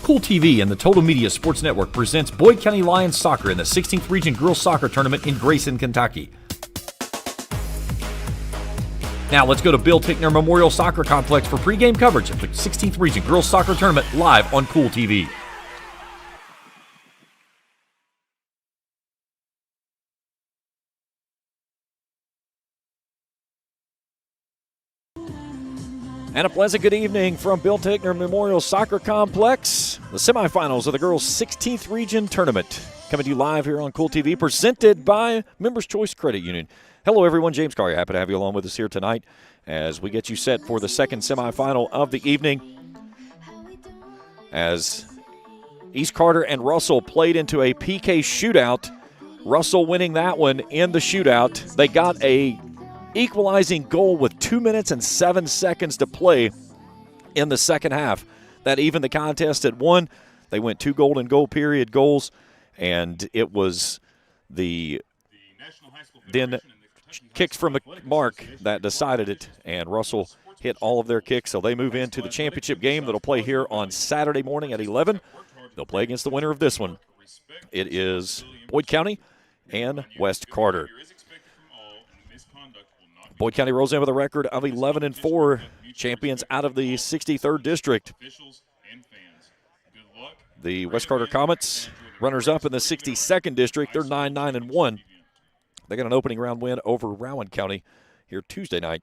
Kool TV and the Total Media Sports Network presents Boyd County Lions Soccer in the 16th Region Girls Soccer Tournament in Grayson, Kentucky. Now let's go to Bill Ticknor Memorial Soccer Complex for pregame coverage of the 16th Region Girls Soccer Tournament live on Kool TV. And a pleasant good evening from Bill Ticknor Memorial Soccer Complex. The semifinals of the girls' 16th Region Tournament coming to you live here on Kool TV, presented by Members Choice Credit Union. Hello, everyone. James Carr, happy to have you along with us here tonight as we get you set for the second semifinal of the evening. As East Carter and Russell played into a PK shootout, Russell winning that one in the shootout. They got a equalizing goal with 2 minutes and 7 seconds to play in the second half. That evened the contest at 1. They went 2 golden goal period goals, and it was the then kicks from the mark that decided it, and Russell hit all of their kicks, so they move into the championship game that'll play here on Saturday morning at 11. They'll play against the winner of this one. It is Boyd County and West Carter. Boyd County rolls in with a record of 11-4, champions out of the 63rd District. The West Carter Comets, runners-up in the 62nd District, they're 9-9-1. They got an opening round win over Rowan County here Tuesday night.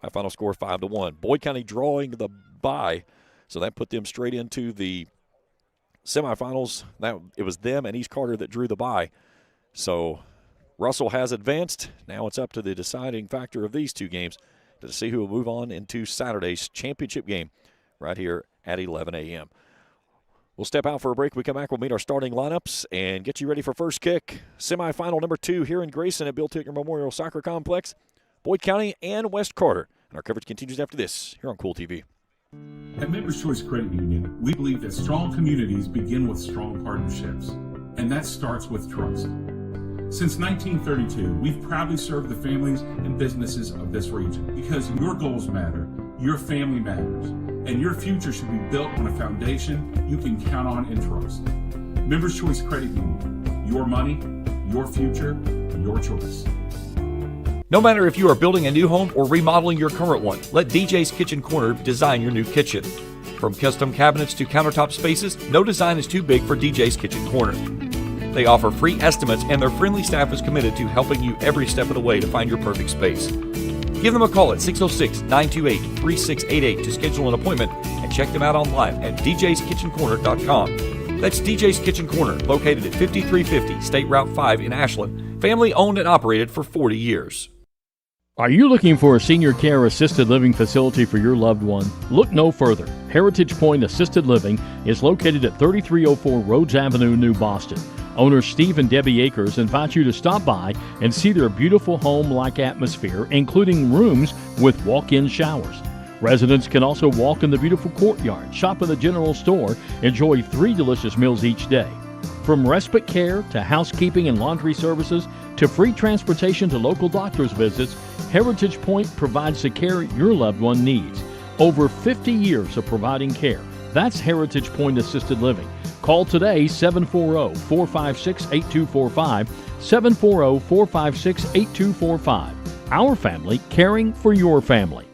My final score 5-1. Boyd County drawing the bye, so that put them straight into the semifinals. It was them and East Carter that drew the bye. So Russell has advanced. Now it's up to the deciding factor of these two games to see who will move on into Saturday's championship game right here at 11 a.m. We'll step out for a break. When we come back, we'll meet our starting lineups and get you ready for first kick. Semifinal number 2 here in Grayson at Bill Ticknor Memorial Soccer Complex. Boyd County and West Carter. And our coverage continues after this here on Kool TV. At Members Choice Credit Union, we believe that strong communities begin with strong partnerships. And that starts with trust. Since 1932, we've proudly served the families and businesses of this region because your goals matter, your family matters, and your future should be built on a foundation you can count on and trust. Members Choice Credit Union, your money, your future, your choice. No matter if you are building a new home or remodeling your current one, let DJ's Kitchen Corner design your new kitchen. From custom cabinets to countertop spaces, no design is too big for DJ's Kitchen Corner. They offer free estimates, and their friendly staff is committed to helping you every step of the way to find your perfect space. Give them a call at 606-928-3688 to schedule an appointment and check them out online at djskitchencorner.com. That's DJ's Kitchen Corner, located at 5350 State Route 5 in Ashland, family owned and operated for 40 years. Are you looking for a senior care assisted living facility for your loved one? Look no further. Heritage Point Assisted Living is located at 3304 Rhodes Avenue, New Boston. Owners Steve and Debbie Akers invite you to stop by and see their beautiful home-like atmosphere, including rooms with walk-in showers. Residents can also walk in the beautiful courtyard, shop in the general store, enjoy 3 delicious meals each day. From respite care to housekeeping and laundry services to free transportation to local doctor's visits, Heritage Point provides the care your loved one needs. Over 50 years of providing care. That's Heritage Point Assisted Living. Call today 740-456-8245, 740-456-8245. Our family caring for your family.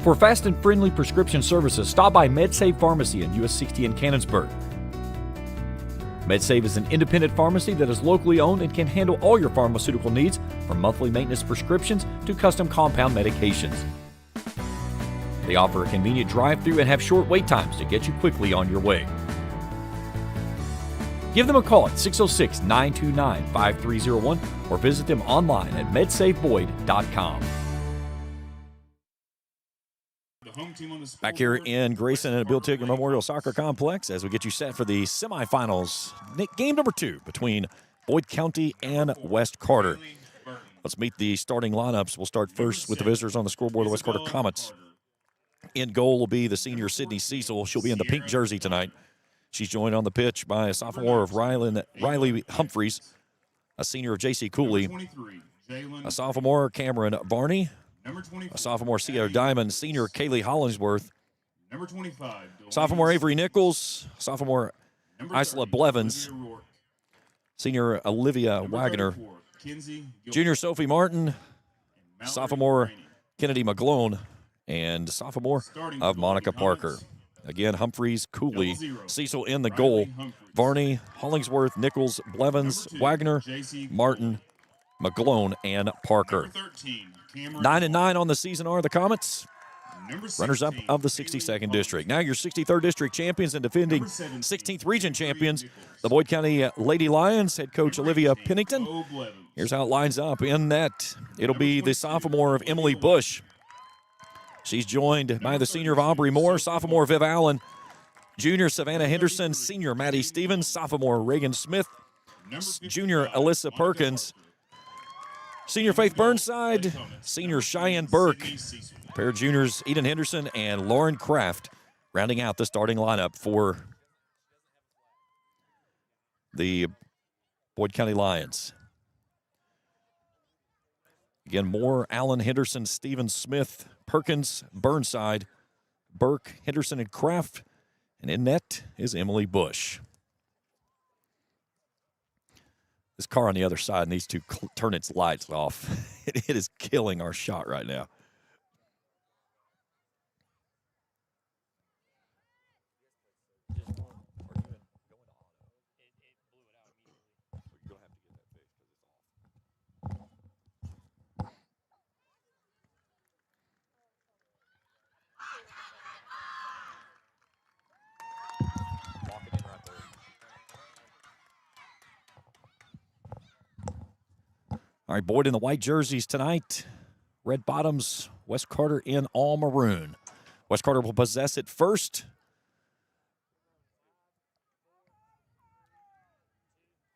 For fast and friendly prescription services, stop by MedSave Pharmacy in US 60 in Canonsburg. MedSave is an independent pharmacy that is locally owned and can handle all your pharmaceutical needs, from monthly maintenance prescriptions to custom compound medications. They offer a convenient drive-thru and have short wait times to get you quickly on your way. Give them a call at 606-929-5301 or visit them online at medsaveboyd.com. Back here in Grayson at Bill Ticknor Memorial Soccer Complex as we get you set for the semifinals. Game number 2 between Boyd County and West Carter. Let's meet the starting lineups. We'll start first with the visitors on the scoreboard, the West Carter Comets. In goal will be the senior Sydney Cecil. She'll be in the pink jersey tonight. She's joined on the pitch by a sophomore of Riley Humphreys, a senior of J.C. Cooley, a sophomore Cameron Barney, a sophomore Sierra Diamond, senior Kaylee Hollingsworth, Number 25. Sophomore Avery Nichols. Sophomore Number Isla 30, Blevins. Olivia Rourke. Senior Olivia Number Wagner. 34, Kinsey Gilbert. Junior Sophie Martin. Mallory Sophomore Rainey. Kennedy McGlone. And sophomore Starting of for Monica the Comets, Parker. Again, Humphreys, Cooley, 00, Cecil in the Riley goal. Humphreys. Varney, Hollingsworth, Nichols, Blevins, Number 2, Wagner, JC Martin, McGlone, and Parker. Number 13, Cameron 9-9 on the season are the Comets. Number Runners-up 16, of the Haley 62nd Humphrey. District. Now your 63rd District champions and defending Number 17, 16th Region champions, Nichols. the Boyd County Lady Lions. Head coach Number Olivia 18, Pennington. Bo Blevins. Here's how it lines up. In net, it'll Number be the 22, sophomore of Emily Bush. She's joined by the senior of Aubrey Moore, sophomore Viv Allen, junior Savannah Henderson, senior Maddie Stevens, sophomore Reagan Smith, Number 55, junior Alyssa Monica Perkins, Parker. senior Faith Burnside, senior Cheyenne Burke, Sydney Cecil. pair of juniors Eden Henderson and Lauren Kraft, rounding out the starting lineup for the Boyd County Lions. Again, Moore, Allen, Henderson, Stevens, Smith, Perkins, Burnside, Burke, Henderson, and Kraft. And in net is Emily Bush. This car on the other side needs to turn its lights off. It is killing our shot right now. All right, Boyd in the white jerseys tonight. Red bottoms, West Carter in all maroon. West Carter will possess it first.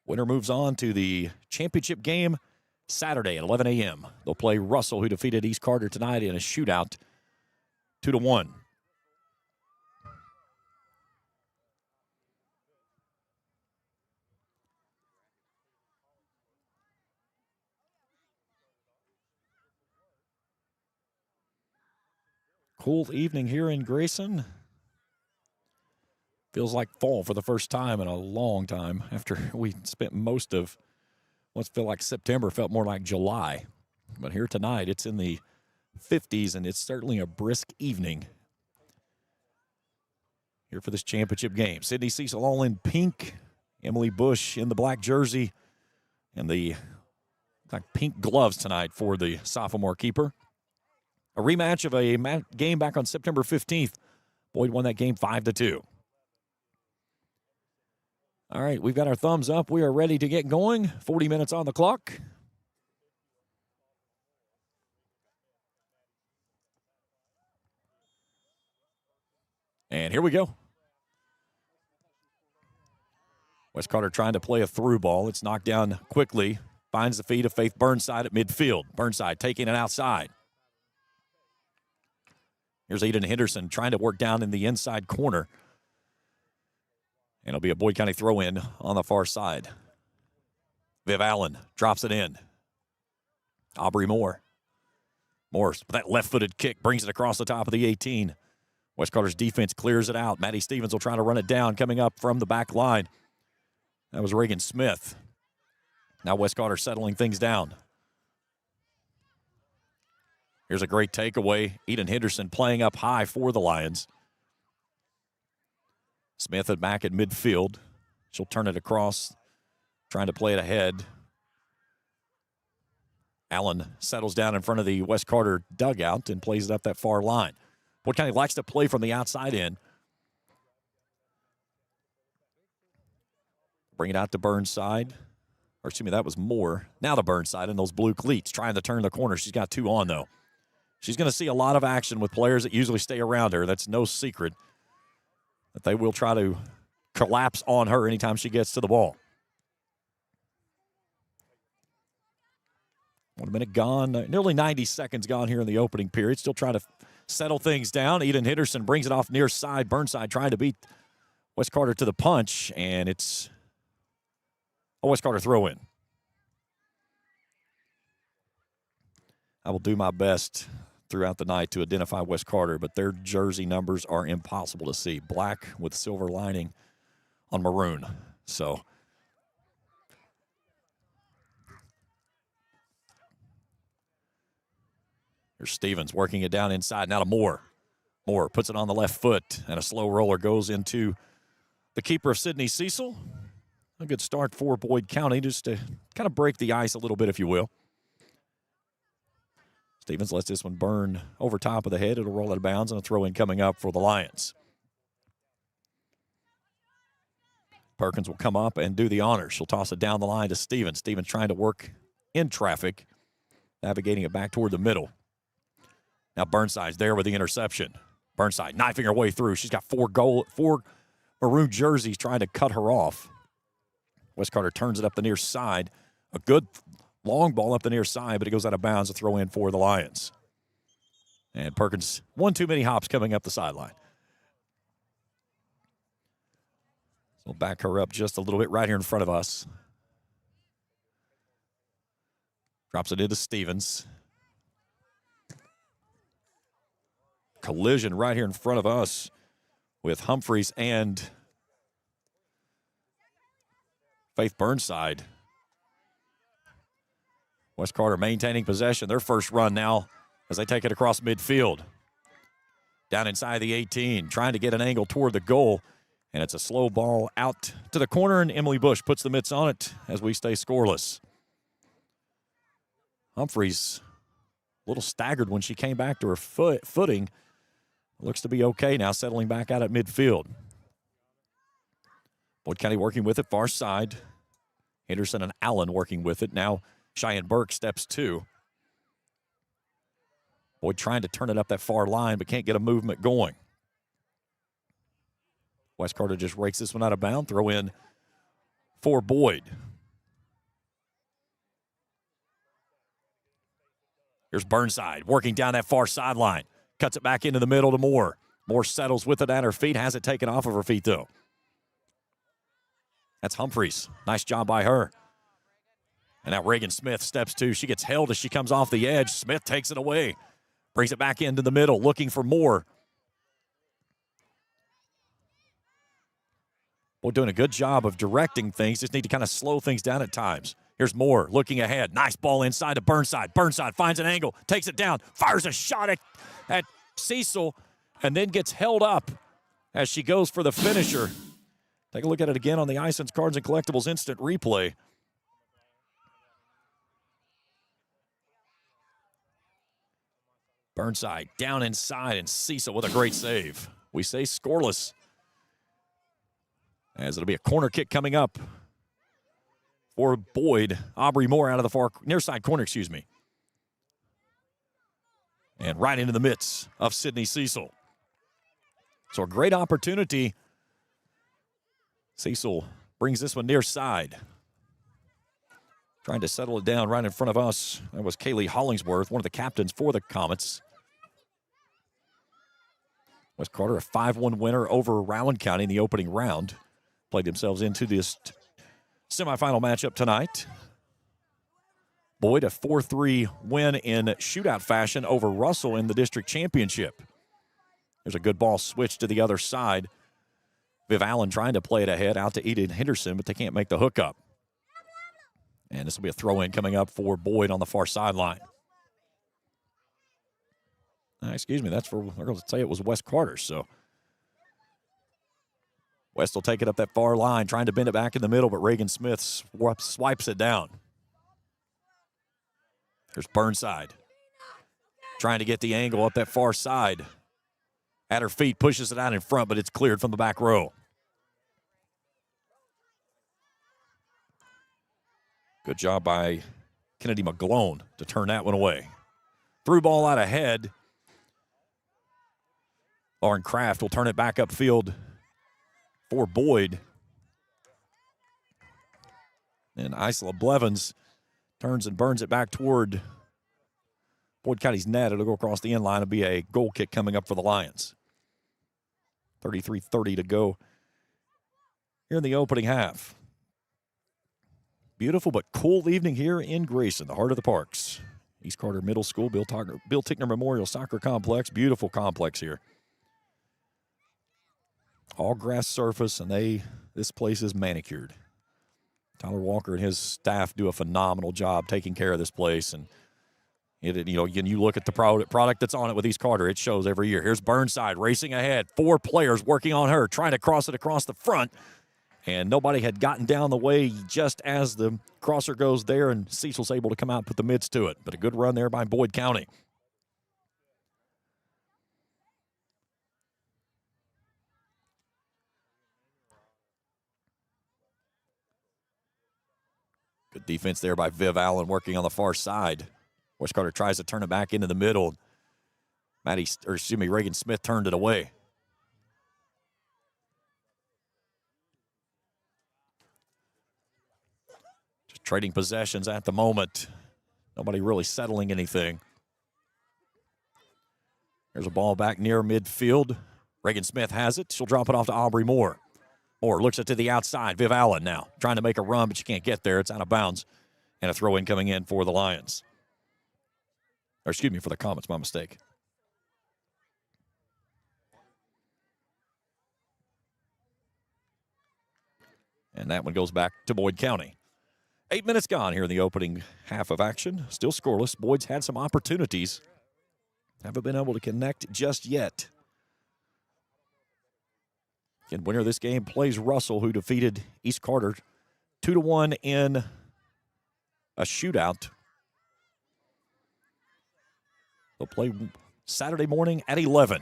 Winner moves on to the championship game Saturday at 11 a.m. They'll play Russell, who defeated East Carter tonight in a shootout 2-1. Cool evening here in Grayson. Feels like fall for the first time in a long time after we spent most of what's felt like September, felt more like July. But here tonight, it's in the 50s, and it's certainly a brisk evening here for this championship game. Sydney Cecil all in pink, Emily Bush in the black jersey, and the pink gloves tonight for the sophomore keeper. A rematch of a game back on September 15th. Boyd won that game 5-2. All right, we've got our thumbs up. We are ready to get going. 40 minutes on the clock. And here we go. West Carter trying to play a through ball. It's knocked down quickly. Finds the feet of Faith Burnside at midfield. Burnside taking it outside. Here's Eden Henderson trying to work down in the inside corner. And it'll be a Boyd County throw-in on the far side. Viv Allen drops it in. Aubrey Moore. Morse with that left-footed kick brings it across the top of the 18. West Carter's defense clears it out. Maddie Stevens will try to run it down coming up from the back line. That was Reagan Smith. Now West Carter settling things down. Here's a great takeaway. Eden Henderson playing up high for the Lions. Smith back at midfield. She'll turn it across, trying to play it ahead. Allen settles down in front of the West Carter dugout and plays it up that far line. Boyd County likes to play from the outside in. Bring it out to Burnside. Or excuse me, that was Moore. Now to Burnside in those blue cleats, trying to turn the corner. She's got two on, though. She's going to see a lot of action with players that usually stay around her. That's no secret that they will try to collapse on her anytime she gets to the ball. 1 minute gone, nearly 90 seconds gone here in the opening period. Still trying to settle things down. Eden Henderson brings it off near side. Burnside trying to beat West Carter to the punch, and it's a West Carter throw-in. I will do my best throughout the night to identify West Carter, but their jersey numbers are impossible to see. Black with silver lining on maroon. So here's Stevens working it down inside. Now to Moore. Moore puts it on the left foot, and a slow roller goes into the keeper of Sidney Cecil. A good start for Boyd County, just to kind of break the ice a little bit, if you will. Stevens lets this one burn over top of the head. It'll roll out of bounds, and a throw-in coming up for the Lions. Perkins will come up and do the honors. She'll toss it down the line to Stevens. Stevens trying to work in traffic, navigating it back toward the middle. Now Burnside's there with the interception. Burnside knifing her way through. She's got four maroon jerseys trying to cut her off. West Carter turns it up the near side. A good long ball up the near side, but it goes out of bounds. A throw in for the Lions. And Perkins, one too many hops coming up the sideline. So we'll back her up just a little bit right here in front of us. Drops it into Stevens. Collision right here in front of us with Humphreys and Faith Burnside. West Carter maintaining possession. Their first run now as they take it across midfield. Down inside the 18, trying to get an angle toward the goal. And it's a slow ball out to the corner, and Emily Bush puts the mitts on it as we stay scoreless. Humphreys a little staggered when she came back to her footing. Looks to be okay now, settling back out at midfield. Boyd County working with it, far side. Henderson and Allen working with it. Now Cheyenne Burke steps two. Boyd trying to turn it up that far line, but can't get a movement going. West Carter just rakes this one out of bounds. Throw in for Boyd. Here's Burnside working down that far sideline. Cuts it back into the middle to Moore. Moore settles with it at her feet. Has it taken off of her feet, though. That's Humphreys. Nice job by her. And now Reagan Smith steps to. She gets held as she comes off the edge. Smith takes it away. Brings it back into the middle, looking for Moore. Boy, doing a good job of directing things. Just need to kind of slow things down at times. Here's Moore looking ahead. Nice ball inside to Burnside. Burnside finds an angle, takes it down, fires a shot at Cecil, and then gets held up as she goes for the finisher. Take a look at it again on the Ison's Cards and Collectibles instant replay. Burnside down inside, and Cecil with a great save. We say scoreless, as it'll be a corner kick coming up for Boyd. Aubrey Moore out of the far near side corner, and right into the midst of Sidney Cecil. So a great opportunity. Cecil brings this one near side. Trying to settle it down right in front of us. That was Kaylee Hollingsworth, one of the captains for the Comets. West Carter, a 5-1 winner over Rowan County in the opening round. Played themselves into this semifinal matchup tonight. Boyd, a 4-3 win in shootout fashion over Russell in the district championship. There's a good ball switch to the other side. Viv Allen trying to play it ahead out to Eden Henderson, but they can't make the hookup. And this will be a throw-in coming up for Boyd on the far sideline. Excuse me, that's for, I'm going to say it was West Carter, so. West will take it up that far line, trying to bend it back in the middle, but Reagan Smith swipes it down. There's Burnside. Trying to get the angle up that far side. At her feet, pushes it out in front, but it's cleared from the back row. Good job by Kennedy McGlone to turn that one away. Through ball out ahead. Lauren Kraft will turn it back upfield for Boyd. And Isla Blevins turns and burns it back toward Boyd County's net. It'll go across the end line. It'll be a goal kick coming up for the Lions. 33:30 to go here in the opening half. Beautiful but cool evening here in Grayson, the heart of the Parks. East Carter Middle School, Bill Ticknor Memorial Soccer Complex. Beautiful complex here. All grass surface, and this place is manicured. Tyler Walker and his staff do a phenomenal job taking care of this place. And, you look at the product that's on it with East Carter, it shows every year. Here's Burnside racing ahead. 4 players working on her, trying to cross it across the front. And nobody had gotten down the way just as the crosser goes there, and Cecil's able to come out and put the mitts to it. But a good run there by Boyd County. Good defense there by Viv Allen working on the far side. West Carter tries to turn it back into the middle. Reagan Smith turned it away. Just trading possessions at the moment. Nobody really settling anything. There's a ball back near midfield. Reagan Smith has it. She'll drop it off to Aubrey Moore. Moore looks it to the outside. Viv Allen now trying to make a run, but she can't get there. It's out of bounds. And a throw-in coming in for the Lions. For the Comets, my mistake. And that one goes back to Boyd County. 8 minutes gone here in the opening half of action. Still scoreless. Boyd's had some opportunities. Haven't been able to connect just yet. Again, winner of this game plays Russell, who defeated East Carter 2-1 in a shootout. They'll play Saturday morning at 11.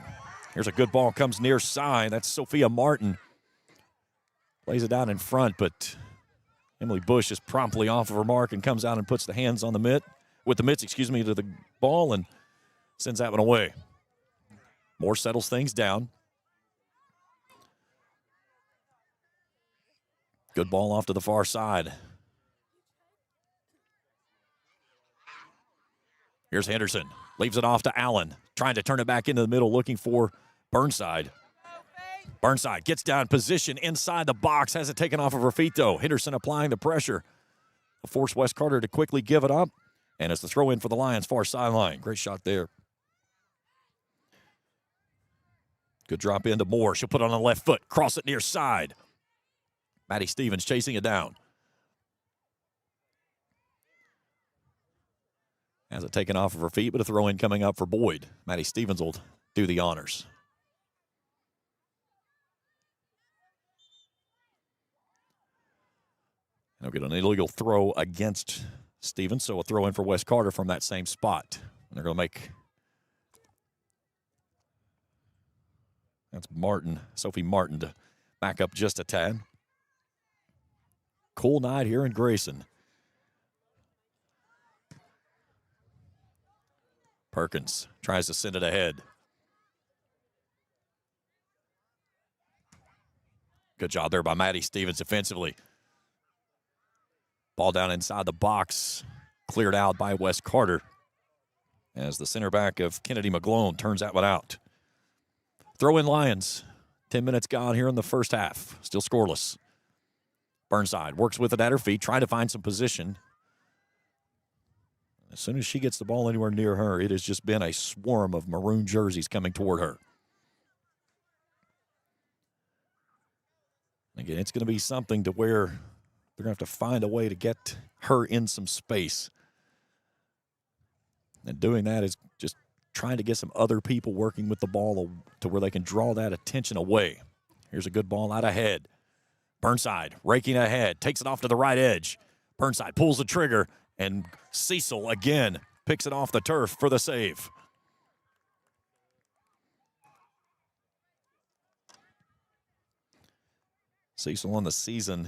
Here's a good ball, comes near side. That's Sophia Martin. Plays it down in front, but Emily Bush is promptly off of her mark and comes out and puts the hands on the mitts to the ball and sends that one away. Moore settles things down. Good ball off to the far side. Here's Henderson. Leaves it off to Allen. Trying to turn it back into the middle, looking for Burnside. Burnside gets down position inside the box. Has it taken off of her feet, though. Henderson applying the pressure. Force West Carter to quickly give it up. And it's the throw in for the Lions, far sideline. Great shot there. Good drop into Moore. She'll put it on the left foot. Cross it near side. Maddie Stevens chasing it down. Has it taken off of her feet, but a throw-in coming up for Boyd. Maddie Stevens will do the honors. They'll get an illegal throw against Stevens, so a throw-in for West Carter from that same spot. And they're going to make... That's Sophie Martin to back up just a tad. Cool night here in Grayson. Perkins tries to send it ahead. Good job there by Maddie Stevens defensively. Ball down inside the box, cleared out by West Carter as the center back of Kennedy McGlone turns that one out. Throw in Lions. 10 minutes gone here in the first half. Still scoreless. Burnside works with it at her feet, trying to find some position. As soon as she gets the ball anywhere near her, it has just been a swarm of maroon jerseys coming toward her. Again, it's going to be something to where they're going to have to find a way to get her in some space. And doing that is just trying to get some other people working with the ball to where they can draw that attention away. Here's a good ball out ahead. Burnside raking ahead, takes it off to the right edge. Burnside pulls the trigger, and Cecil again picks it off the turf for the save. Cecil on the season,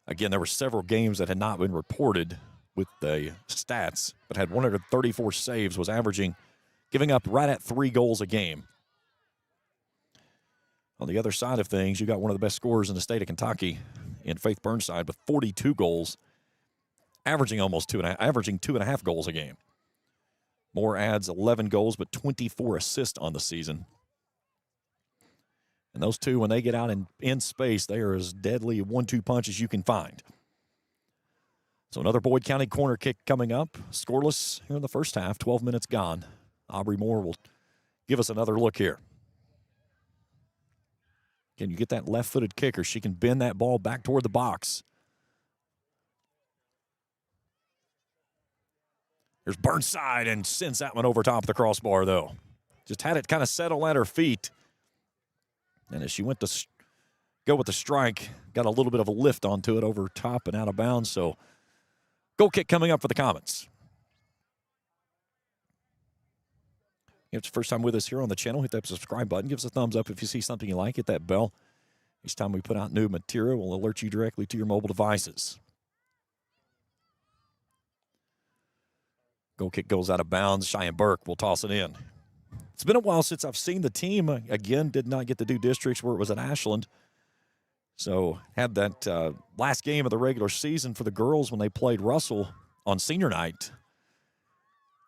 again, there were several games that had not been reported with the stats, but had 134 saves, was averaging, giving up right at 3 goals a game. On the other side of things, you got one of the best scorers in the state of Kentucky in Faith Burnside with 42 goals, averaging 2.5 goals a game. Moore adds 11 goals, but 24 assists on the season. And those two, when they get out in space, they are as deadly a 1-2 punch as you can find. So another Boyd County corner kick coming up. Scoreless here in the first half. 12 minutes gone. Aubrey Moore will give us another look here. Can you get that left-footed kicker? She can bend that ball back toward the box. There's Burnside and sends that one over top of the crossbar, though. Just had it kind of settle at her feet. And as she went to go with the strike, got a little bit of a lift onto it over top and out of bounds. So goal kick coming up for the Comets. If it's the first time with us here on the channel, hit that subscribe button. Give us a thumbs up if you see something you like. Hit that bell. Each time we put out new material, we'll alert you directly to your mobile devices. Goal kick goes out of bounds. Cheyenne Burke will toss it in. It's been a while since I've seen the team. Again, did not get to do districts where it was at Ashland. So had that last game of the regular season for the girls when they played Russell on senior night.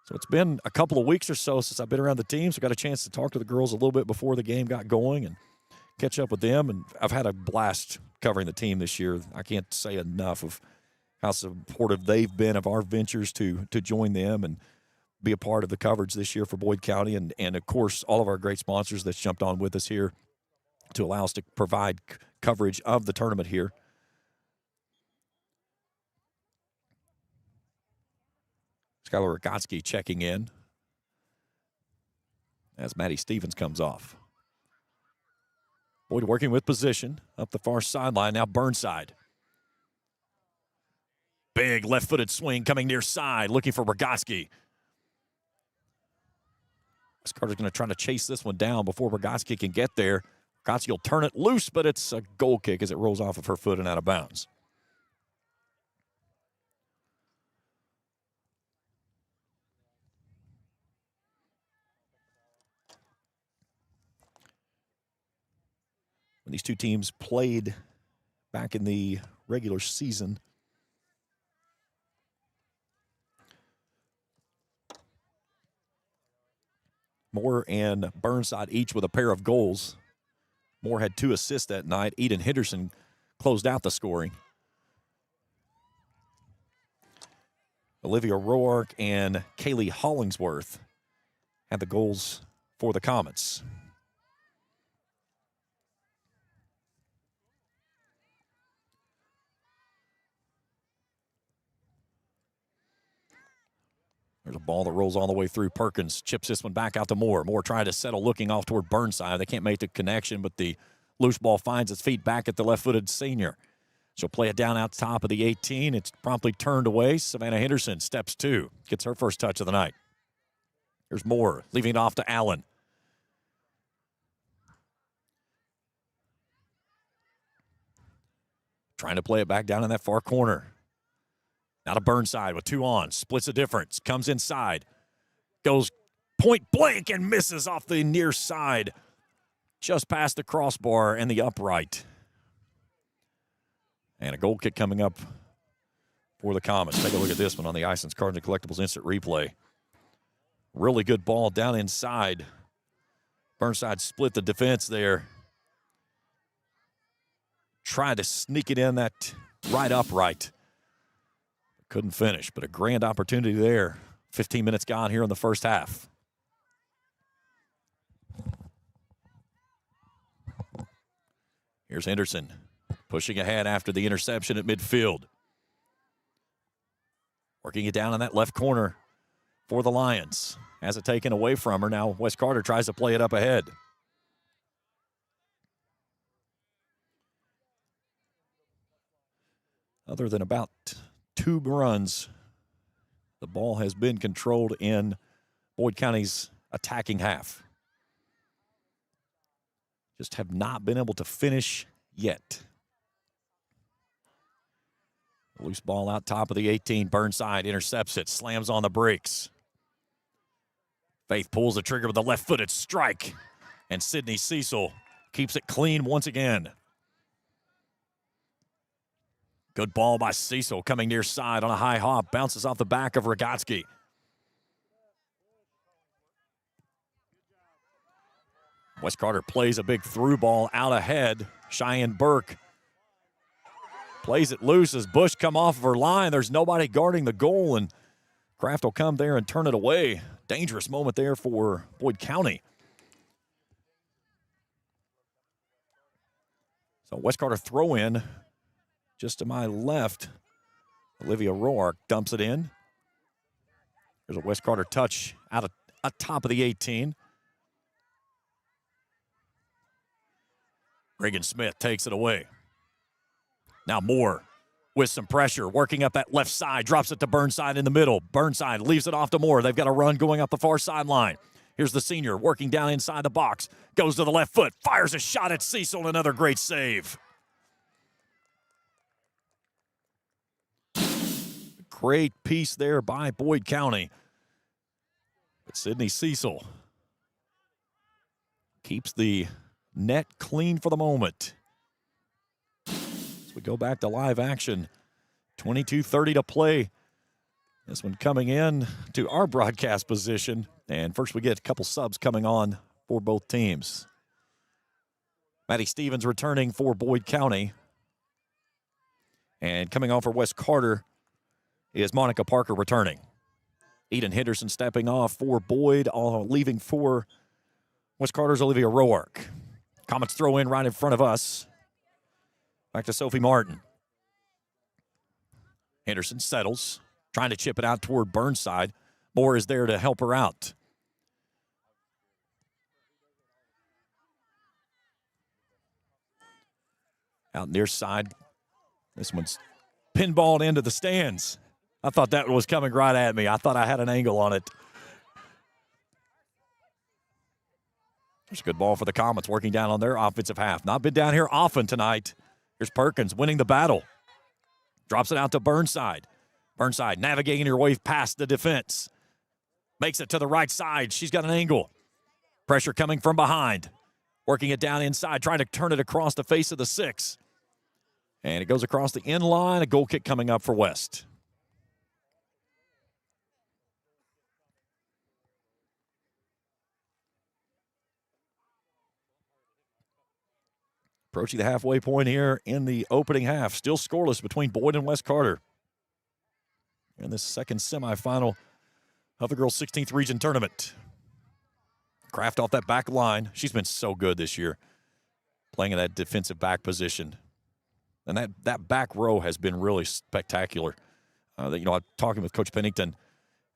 So it's been a couple of weeks or so since I've been around the team. So I got a chance to talk to the girls a little bit before the game got going and catch up with them. And I've had a blast covering the team this year. I can't say enough of how supportive they've been of our ventures to join them and be a part of the coverage this year for Boyd County. And of course, all of our great sponsors that's jumped on with us here to allow us to provide coverage of the tournament here. Skylar Rogotsky checking in as Maddie Stevens comes off. Boyd working with position up the far sideline. Now Burnside. Big left-footed swing coming near side, looking for Rogotsky. Carter's going to try to chase this one down before Rogotsky can get there. Rogotsky will turn it loose, but it's a goal kick as it rolls off of her foot and out of bounds. When these two teams played back in the regular season, Moore and Burnside each with a pair of goals. Moore had 2 assists that night. Eden Henderson closed out the scoring. Olivia Roark and Kaylee Hollingsworth had the goals for the Comets. There's a ball that rolls all the way through. Perkins chips this one back out to Moore. Moore trying to settle, looking off toward Burnside. They can't make the connection, but the loose ball finds its feet back at the left-footed senior. She'll play it down out top of the 18. It's promptly turned away. Savannah Henderson steps 2, gets her first touch of the night. There's Moore, leaving it off to Allen. Trying to play it back down in that far corner. Now to Burnside with 2 on. Splits the difference. Comes inside. Goes point blank and misses off the near side. Just past the crossbar and the upright. And a goal kick coming up for the Comets. Take a look at this one on the Isons Cardinal Collectibles instant replay. Really good ball down inside. Burnside split the defense there. Tried to sneak it in that right upright. Couldn't finish, but a grand opportunity there. 15 minutes gone here in the first half. Here's Henderson pushing ahead after the interception at midfield. Working it down in that left corner for the Lions. Has it taken away from her. Now Wes Carter tries to play it up ahead. Other than about 2 runs, the ball has been controlled in Boyd County's attacking half. Just have not been able to finish yet. Loose ball out top of the 18. Burnside intercepts it, slams on the brakes. Faith pulls the trigger with a left-footed strike, and Sydney Cecil keeps it clean once again. Good ball by Cecil coming near side on a high hop. Bounces off the back of Rogotsky. Wes Carter plays a big through ball out ahead. Cheyenne Burke Plays it loose as Bush come off of her line. There's nobody guarding the goal, and Kraft will come there and turn it away. Dangerous moment there for Boyd County. So West Carter throw in just to my left. Olivia Roark dumps it in. There's a West Carter touch out top of the 18. Reagan Smith takes it away. Now Moore with some pressure, working up that left side, drops it to Burnside in the middle. Burnside leaves it off to Moore. They've got a run going up the far sideline. Here's the senior working down inside the box. Goes to the left foot, fires a shot at Cecil, another great save. Great piece there by Boyd County. But Sydney Cecil keeps the net clean for the moment. As we go back to live action, 22:30 to play. This one coming in to our broadcast position. And first we get a couple subs coming on for both teams. Maddie Stevens returning for Boyd County. And coming on for West Carter is Monica Parker returning. Eden Henderson stepping off for Boyd, leaving for West Carter's Olivia Roark. Comets throw in right in front of us. Back to Sophie Martin. Henderson settles, trying to chip it out toward Burnside. Moore is there to help her out. Out near side. This one's pinballed into the stands. I thought that was coming right at me. I thought I had an angle on it. There's a good ball for the Comets working down on their offensive half. Not been down here often tonight. Here's Perkins winning the battle. Drops it out to Burnside. Burnside navigating her way past the defense. Makes it to the right side. She's got an angle. Pressure coming from behind. Working it down inside, trying to turn it across the face of the 6. And it goes across the end line. A goal kick coming up for West. Approaching the halfway point here in the opening half. Still scoreless between Boyd and West Carter in this second semifinal of the Girls 16th Region Tournament. Kraft off that back line. She's been so good this year, playing in that defensive back position. And that back row has been really spectacular. I'm talking with Coach Pennington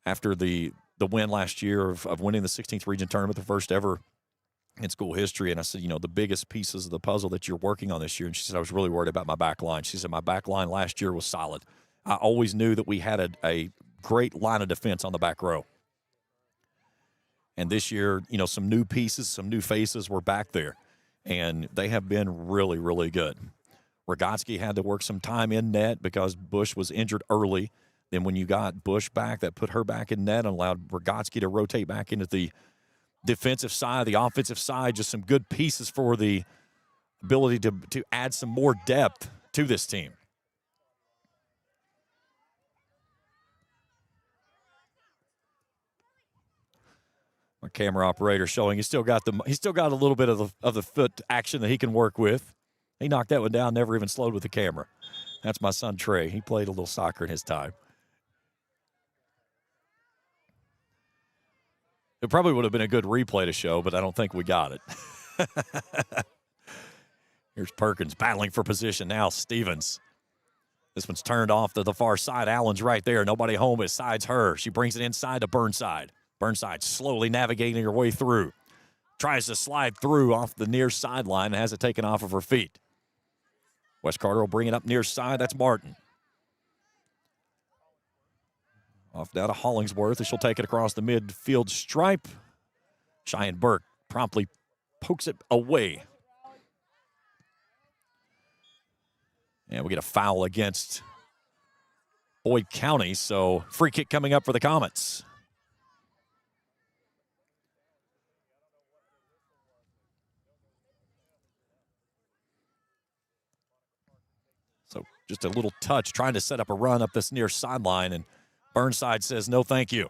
after the win last year of winning the 16th Region Tournament, the first ever in school history. And I said, the biggest pieces of the puzzle that you're working on this year. And she said, I was really worried about my back line. She said, my back line last year was solid. I always knew that we had a great line of defense on the back row. And this year, some new pieces, some new faces were back there. And they have been really, really good. Rogotsky had to work some time in net because Bush was injured early. Then when you got Bush back, that put her back in net and allowed Rogotsky to rotate back into the defensive side, the offensive side, just some good pieces for the ability to add some more depth to this team. Our camera operator showing he's still got a little bit of the foot action that he can work with. He knocked that one down, never even slowed with the camera. That's my son Trey. He played a little soccer in his time. It probably would have been a good replay to show, but I don't think we got it. Here's Perkins battling for position now. Stevens. This one's turned off to the far side. Allen's right there. Nobody home besides her. She brings it inside to Burnside. Burnside slowly navigating her way through. Tries to slide through off the near sideline and has it taken off of her feet. West Carter will bring it up near side. That's Martin. Off down to Hollingsworth, and she'll take it across the midfield stripe. Cheyenne Burke promptly pokes it away. And we get a foul against Boyd County, so free kick coming up for the Comets. So just a little touch, trying to set up a run up this near sideline, and Burnside says, no, thank you.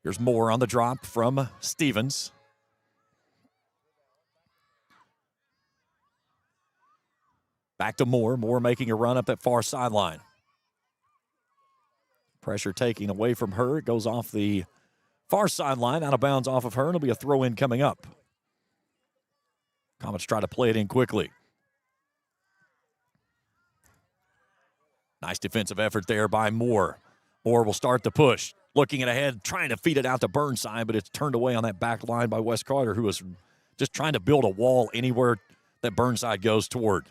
Here's Moore on the drop from Stevens. Back to Moore. Moore making a run up that far sideline. Pressure taking away from her. It goes off the far sideline, out of bounds off of her, and it'll be a throw-in coming up. Comets try to play it in quickly. Nice defensive effort there by Moore. Moore will start the push. Looking it ahead, trying to feed it out to Burnside, but it's turned away on that back line by Wes Carter, who was just trying to build a wall anywhere that Burnside goes toward.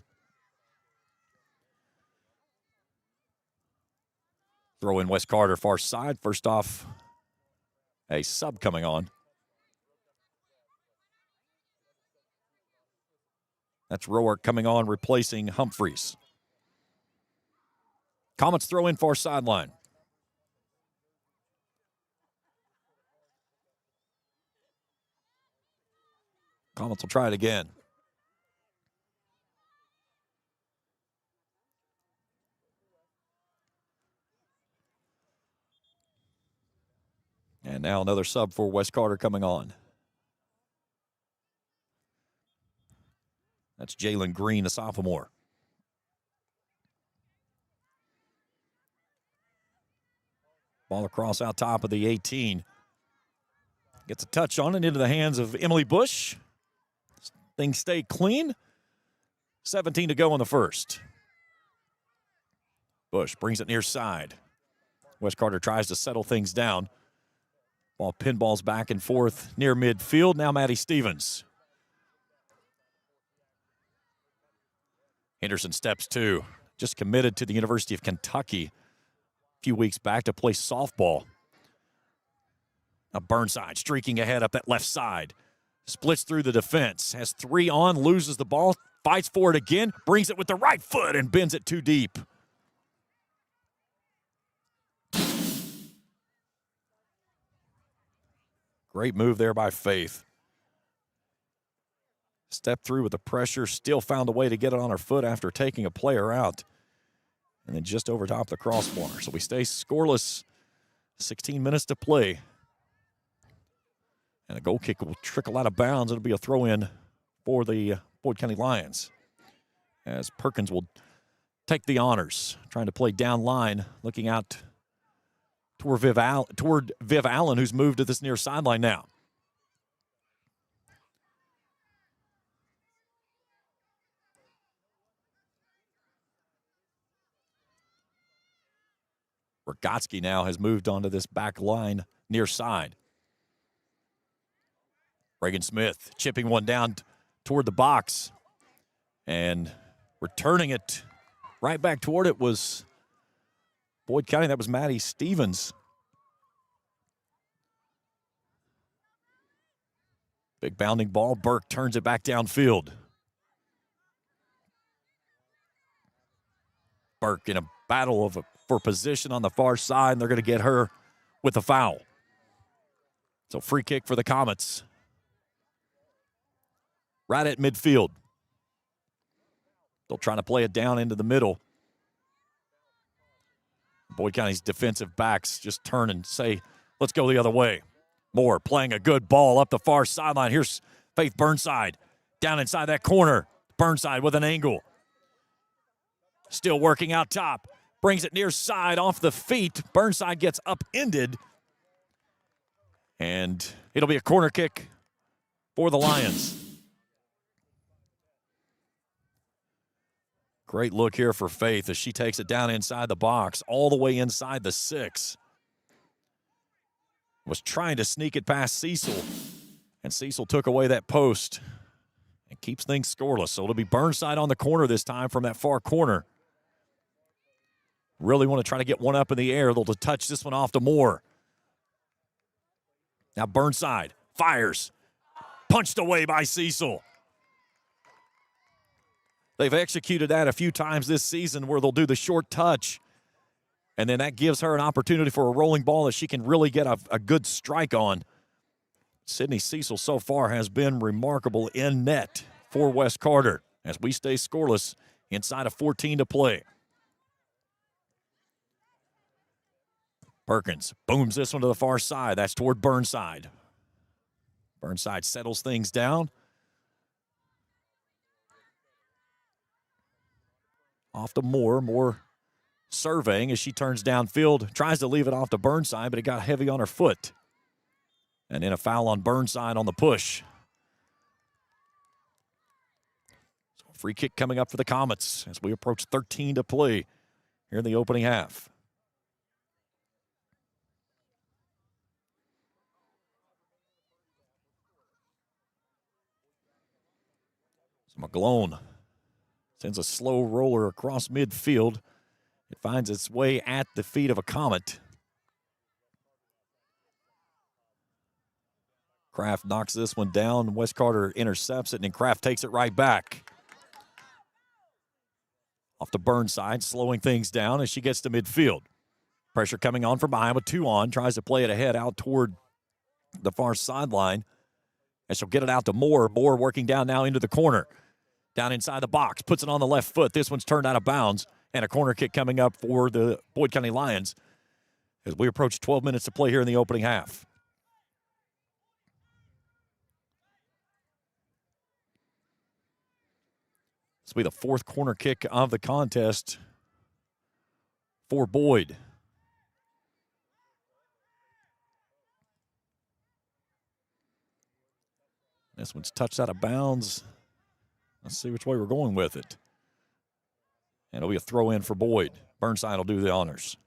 Throw in Wes Carter, far side. First off, a sub coming on. That's Roark coming on, replacing Humphreys. Comets throw in far sideline. Comets will try it again. And now another sub for Wes Carter coming on. That's Jalen Green, a sophomore. Ball across out top of the 18. Gets a touch on it into the hands of Emily Bush. Things stay clean. 17 to go in the first. Bush brings it near side. Wes Carter tries to settle things down. Ball pinballs back and forth near midfield. Now Maddie Stevens. Henderson steps two. Just committed to the University of Kentucky a few weeks back to play softball. Now Burnside streaking ahead up that left side. Splits through the defense. Has three on, loses the ball, fights for it again, brings it with the right foot and bends it too deep. Great move there by Faith. Stepped through with the pressure, still found a way to get it on her foot after taking a player out. And then just over top the crossbar. So we stay scoreless. 16 minutes to play. And a goal kick will trickle out of bounds. It'll be a throw-in for the Boyd County Lions. As Perkins will take the honors. Trying to play down line, looking out toward Viv Allen, who's moved to this near sideline now. Rogotsky now has moved onto this back line near side. Reagan Smith chipping one down toward the box. And returning it right back toward it was Boyd County. That was Maddie Stevens. Big bounding ball. Burke turns it back downfield. Burke in a battle for position on the far side, and they're going to get her with a foul. So free kick for the Comets. Right at midfield. They'll try to play it down into the middle. Boyd County's defensive backs just turn and say, let's go the other way. Moore playing a good ball up the far sideline. Here's Faith Burnside down inside that corner. Burnside with an angle. Still working out top. Brings it near side off the feet. Burnside gets upended. And it'll be a corner kick for the Lions. Great look here for Faith as she takes it down inside the box, all the way inside the 6. Was trying to sneak it past Cecil, and Cecil took away that post and keeps things scoreless. So it'll be Burnside on the corner this time from that far corner. Really want to try to get one up in the air. They'll touch this one off to Moore. Now Burnside fires. Punched away by Cecil. They've executed that a few times this season where they'll do the short touch. And then that gives her an opportunity for a rolling ball that she can really get a good strike on. Sydney Cecil so far has been remarkable in net for Wes Carter as we stay scoreless inside of 14 to play. Perkins booms this one to the far side. That's toward Burnside. Burnside settles things down. Off to Moore. Moore surveying as she turns downfield. Tries to leave it off to Burnside, but it got heavy on her foot. And then a foul on Burnside on the push. So free kick coming up for the Comets as we approach 13 to play here in the opening half. So McGlone sends a slow roller across midfield. It finds its way at the feet of a Comet. Kraft knocks this one down. West Carter intercepts it, and then Kraft takes it right back. Off to Burnside, slowing things down as she gets to midfield. Pressure coming on from behind with 2 on. Tries to play it ahead out toward the far sideline. And she'll get it out to Moore. Moore working down now into the corner. Down inside the box. Puts it on the left foot. This one's turned out of bounds. And a corner kick coming up for the Boyd County Lions as we approach 12 minutes to play here in the opening half. This will be the 4th corner kick of the contest for Boyd. This one's touched out of bounds. Let's see which way we're going with it. And it'll be a throw in for Boyd. Burnside will do the honors.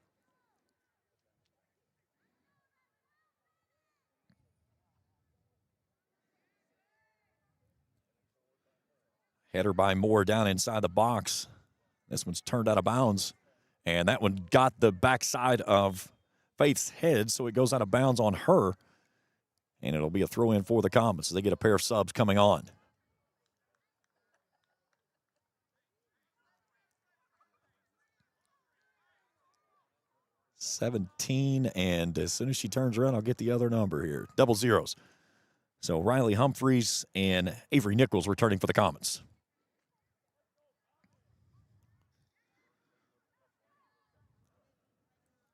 Header by Moore down inside the box. This one's turned out of bounds. And that one got the backside of Faith's head, so it goes out of bounds on her. And it'll be a throw in for the Comets. So they get a pair of subs coming on. $17, and as soon as she turns around, I'll get the other number here. Double zeros. So Riley Humphreys and Avery Nichols returning for the Comets.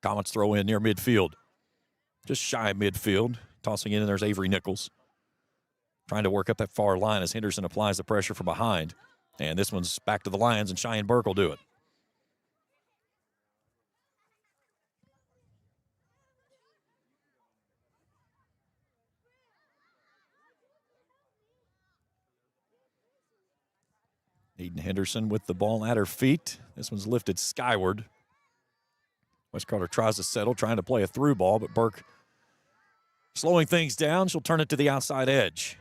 Comets throw in near midfield. Just shy of midfield. Tossing in, and there's Avery Nichols. Trying to work up that far line as Henderson applies the pressure from behind. And this one's back to the Lions, and Cheyenne Burke will do it. Eden Henderson with the ball at her feet. This one's lifted skyward. West Carter tries to settle, trying to play a through ball, but Burke slowing things down. She'll turn it to the outside edge.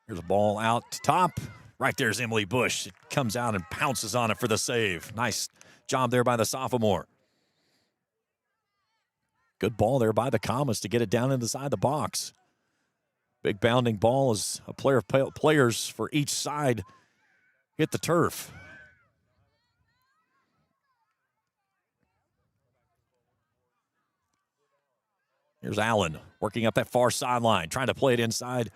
Here's a ball out top. Right there's Emily Bush. It comes out and pounces on it for the save. Nice job there by the sophomore. Good ball there by the Comets to get it down inside the box. Big bounding ball as a player of players for each side hit the turf. Here's Allen working up that far sideline, trying to play it inside,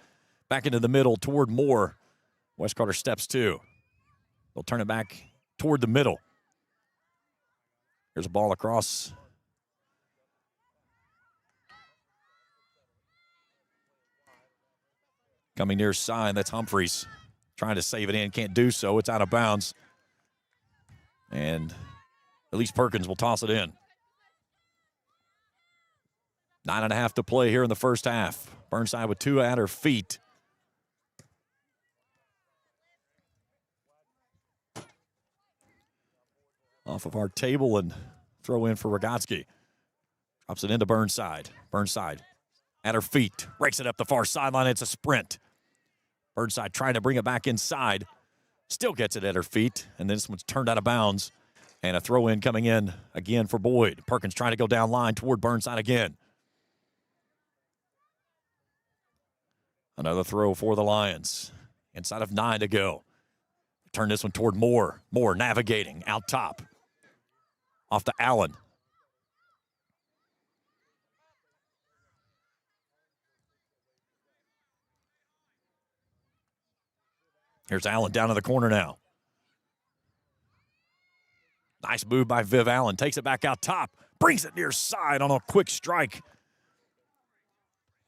back into the middle toward Moore. West Carter steps 2. They'll turn it back toward the middle. Here's a ball across. Coming near side, that's Humphreys. Trying to save it in, can't do so. It's out of bounds. And Elise Perkins will toss it in. 9.5 to play here in the first half. Burnside with 2 at her feet. Off of our table and throw in for Rogotsky. Drops it into Burnside. Burnside at her feet. Rakes it up the far sideline. It's a sprint. Burnside trying to bring it back inside. Still gets it at her feet. And this one's turned out of bounds. And a throw in coming in again for Boyd. Perkins trying to go down line toward Burnside again. Another throw for the Lions. Inside of 9 to go. Turn this one toward Moore. Moore navigating out top. Off to Allen. Here's Allen down in the corner now. Nice move by Viv Allen. Takes it back out top. Brings it near side on a quick strike.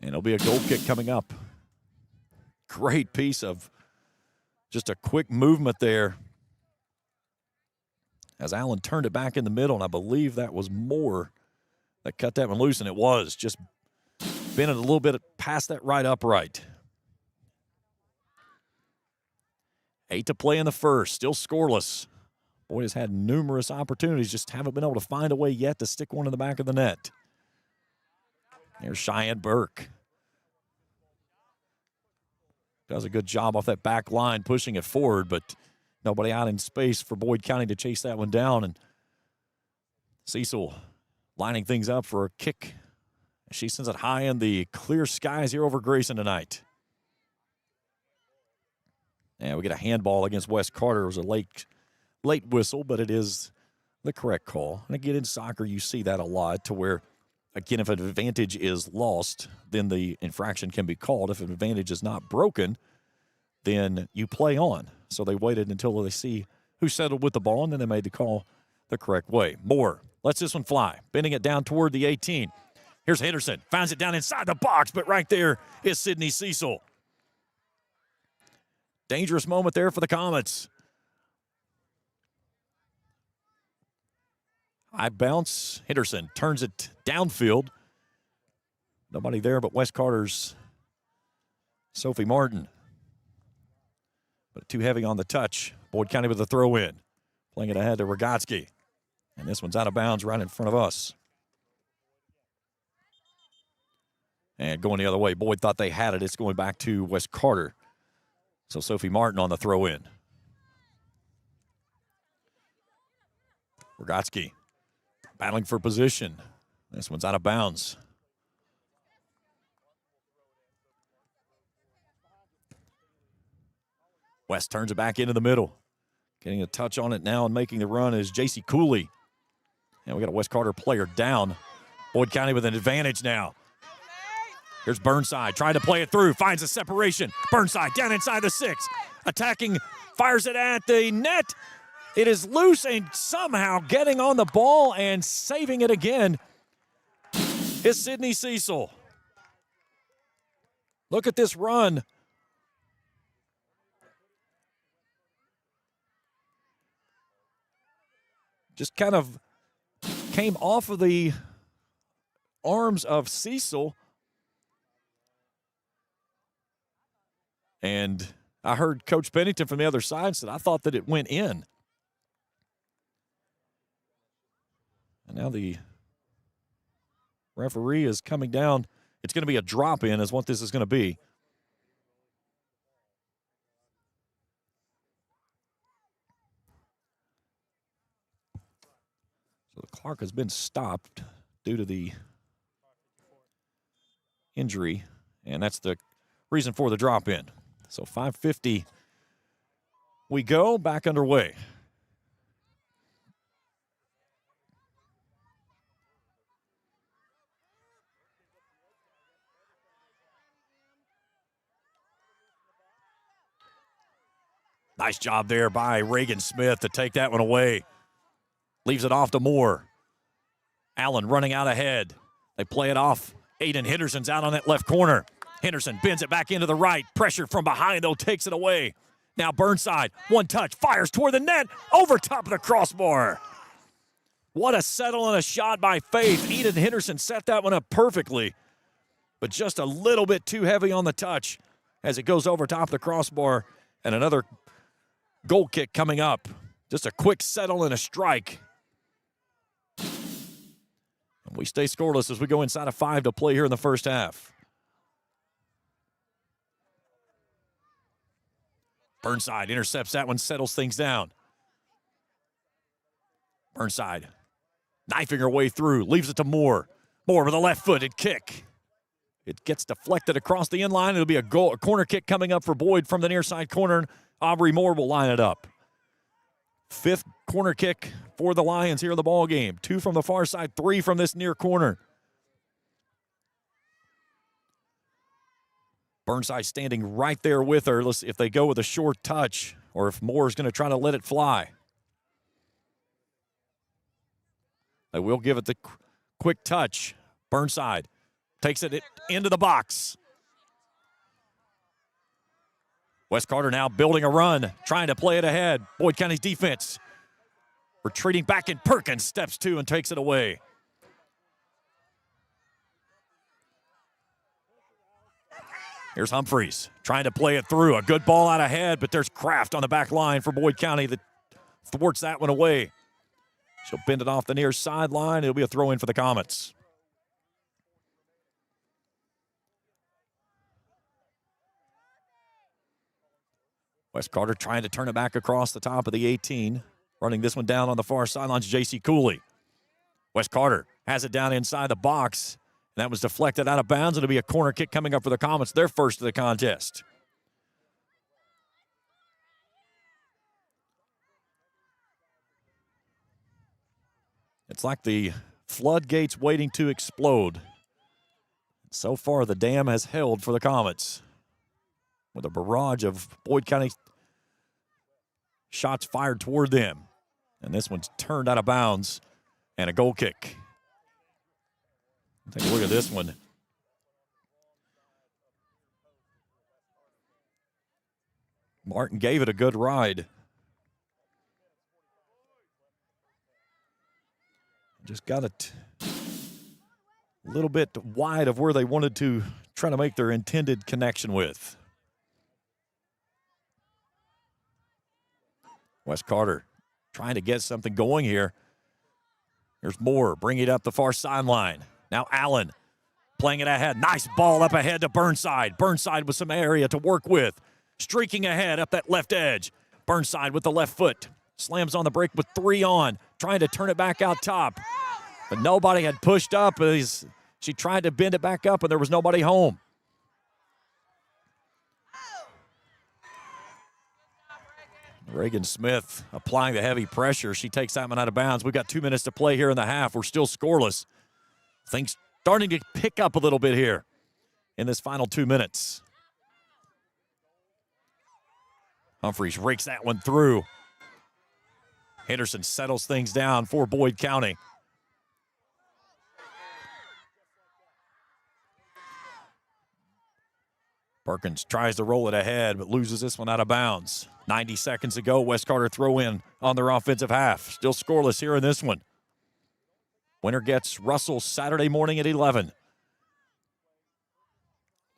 And it'll be a goal kick coming up. Great piece of just a quick movement there. As Allen turned it back in the middle, and I believe that was Moore that cut that one loose, and it was. Just bending a little bit past that right upright. 8 to play in the first. Still scoreless. Boyd has had numerous opportunities, just haven't been able to find a way yet to stick one in the back of the net. There's Cheyenne Burke. Does a good job off that back line, pushing it forward, but nobody out in space for Boyd County to chase that one down. And Cecil lining things up for a kick. She sends it high in the clear skies here over Grayson tonight. And we get a handball against West Carter. It was a late whistle, but it is the correct call. And again, in soccer, you see that a lot to where, again, if an advantage is lost, then the infraction can be called. If an advantage is not broken, then you play on. So they waited until they see who settled with the ball, and then they made the call the correct way. Moore lets this one fly, bending it down toward the 18. Here's Henderson, finds it down inside the box, but right there is Sydney Cecil. Dangerous moment there for the Comets. High bounce. Henderson turns it downfield. Nobody there but West Carter's Sophie Martin. But too heavy on the touch. Boyd County with the throw in. Playing it ahead to Rogotsky. And this one's out of bounds right in front of us. And going the other way. Boyd thought they had it. It's going back to West Carter. So Sophie Martin on the throw in. Rogotsky battling for position. This one's out of bounds. West turns it back into the middle. Getting a touch on it now and making the run is J.C. Cooley. And we got a West Carter player down. Boyd County with an advantage now. Here's Burnside trying to play it through. Finds a separation. Burnside down inside the 6. Attacking, fires it at the net. It is loose and somehow getting on the ball and saving it again is Sydney Cecil. Look at this run. Just kind of came off of the arms of Cecil. And I heard Coach Pennington from the other side said, I thought that it went in. And now the referee is coming down. It's going to be a drop in is what this is going to be. So the clock has been stopped due to the injury, and that's the reason for the drop in. So 5:50 we go, back underway. Nice job there by Reagan Smith to take that one away. Leaves it off to Moore. Allen running out ahead. They play it off. Aiden Henderson's out on that left corner. Henderson bends it back into the right. Pressure from behind, though, takes it away. Now Burnside, one touch, fires toward the net, over top of the crossbar. What a settle and a shot by Faith. Eden Henderson set that one up perfectly, but just a little bit too heavy on the touch as it goes over top of the crossbar. And another goal kick coming up. Just a quick settle and a strike. And we stay scoreless as we go inside of 5 to play here in the first half. Burnside intercepts that one, settles things down. Burnside knifing her way through, leaves it to Moore. Moore with a left-footed kick. It gets deflected across the end line. It'll be a corner kick coming up for Boyd from the near side corner. Aubrey Moore will line it up. 5th corner kick for the Lions here in the ball game. 2 from the far side, 3 from this near corner. Burnside standing right there with her. Let's see if they go with a short touch or if Moore's going to try to let it fly. They will give it the quick touch. Burnside takes it into the box. West Carter now building a run, trying to play it ahead. Boyd County's defense retreating back in. Perkins steps to and takes it away. Here's Humphreys trying to play it through. A good ball out ahead, but there's Kraft on the back line for Boyd County that thwarts that one away. She'll bend it off the near sideline. It'll be a throw-in for the Comets. West Carter trying to turn it back across the top of the 18. Running this one down on the far sidelines, J.C. Cooley. West Carter has it down inside the box. And that was deflected out of bounds. It'll be a corner kick coming up for the Comets, their first of the contest. It's like the floodgates waiting to explode. So far, the dam has held for the Comets, with a barrage of Boyd County shots fired toward them. And this one's turned out of bounds and a goal kick. Take a look at this one. Martin gave it a good ride. Just got it a little bit wide of where they wanted to try to make their intended connection with. West Carter trying to get something going here. Here's Moore bringing it up the far sideline. Now Allen playing it ahead. Nice ball up ahead to Burnside. Burnside with some area to work with. Streaking ahead up that left edge. Burnside with the left foot. Slams on the break with 3 on. Trying to turn it back out top. But nobody had pushed up. She tried to bend it back up and there was nobody home. Reagan Smith applying the heavy pressure. She takes that one out of bounds. We've got 2 minutes to play here in the half. We're still scoreless. Things starting to pick up a little bit here in this final 2 minutes. Humphreys rakes that one through. Henderson settles things down for Boyd County. Perkins tries to roll it ahead, but loses this one out of bounds. 90 seconds to go. West Carter throw in on their offensive half. Still scoreless here in this one. Winner gets Russell Saturday morning at 11. A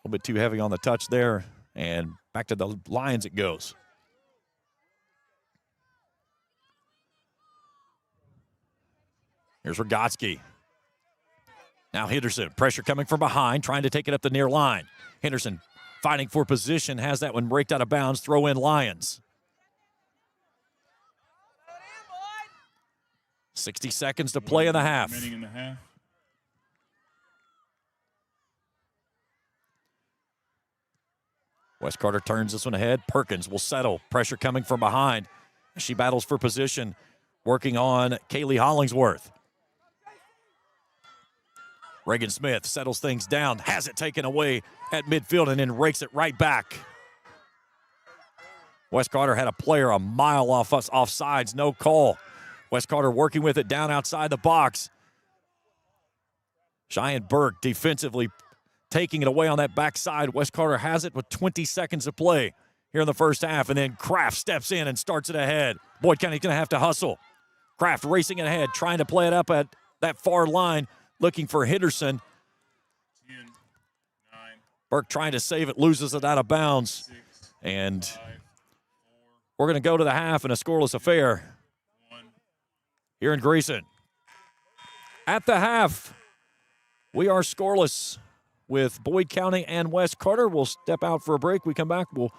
little bit too heavy on the touch there. And back to the Lions it goes. Here's Rogotsky. Now Henderson, pressure coming from behind, trying to take it up the near line. Henderson fighting for position, has that one raked out of bounds, throw in Lions. 60 seconds to play in the half. West Carter turns this one ahead. Perkins will settle. Pressure coming from behind. She battles for position, working on Kaylee Hollingsworth. Reagan Smith settles things down, has it taken away at midfield, and then rakes it right back. West Carter had a player a mile off sides, no call. West Carter working with it down outside the box. Cheyenne Burke defensively taking it away on that backside. West Carter has it with 20 seconds to play here in the first half, and then Kraft steps in and starts it ahead. Boyd County's going to have to hustle. Kraft racing it ahead, trying to play it up at that far line, looking for Henderson. 10, 9, Burke trying to save it, loses it out of bounds. 6, And 5, 4, we're going to go to the half in a scoreless affair 1. here in Grayson. At the half, we are scoreless with Boyd County and West Carter. We'll step out for a break. We come back, we'll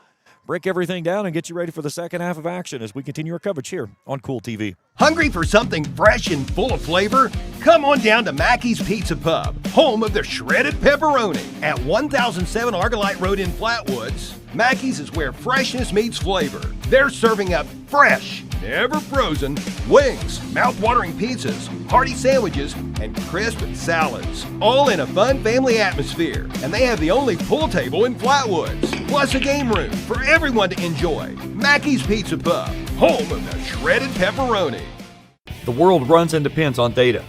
break everything down and get you ready for the second half of action as we continue our coverage here on Kool TV. Hungry for something fresh and full of flavor? Come on down to Mackey's Pizza Pub, home of the shredded pepperoni. At 1007 Argolite Road in Flatwoods, Mackey's is where freshness meets flavor. They're serving up fresh, never frozen, wings, mouth-watering pizzas, hearty sandwiches, and crisp salads. All in a fun family atmosphere. And they have the only pool table in Flatwoods, plus a game room for everyone to enjoy. Mackey's Pizza Pub, home of the shredded pepperoni. The world runs and depends on data.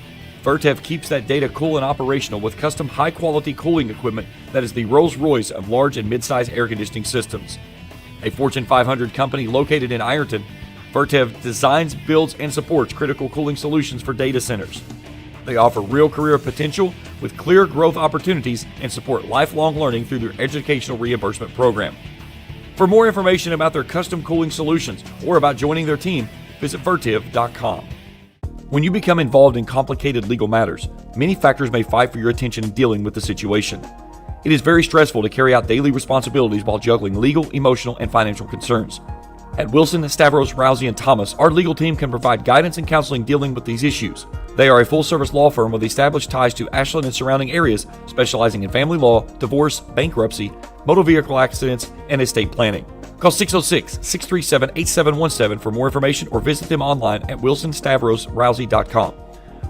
Vertev keeps that data cool and operational with custom high-quality cooling equipment that is the Rolls-Royce of large and mid-size air conditioning systems. A Fortune 500 company located in Ironton, Vertev designs, builds, and supports critical cooling solutions for data centers. They offer real career potential with clear growth opportunities and support lifelong learning through their educational reimbursement program. For more information about their custom cooling solutions or about joining their team, visit Vertiv.com. When you become involved in complicated legal matters, many factors may fight for your attention in dealing with the situation. It is very stressful to carry out daily responsibilities while juggling legal, emotional, and financial concerns. At Wilson, Stavros, Rousey, and Thomas, our legal team can provide guidance and counseling dealing with these issues. They are a full-service law firm with established ties to Ashland and surrounding areas, specializing in family law, divorce, bankruptcy, motor vehicle accidents, and estate planning. Call 606-637-8717 for more information or visit them online at wilsonstavrosrousey.com.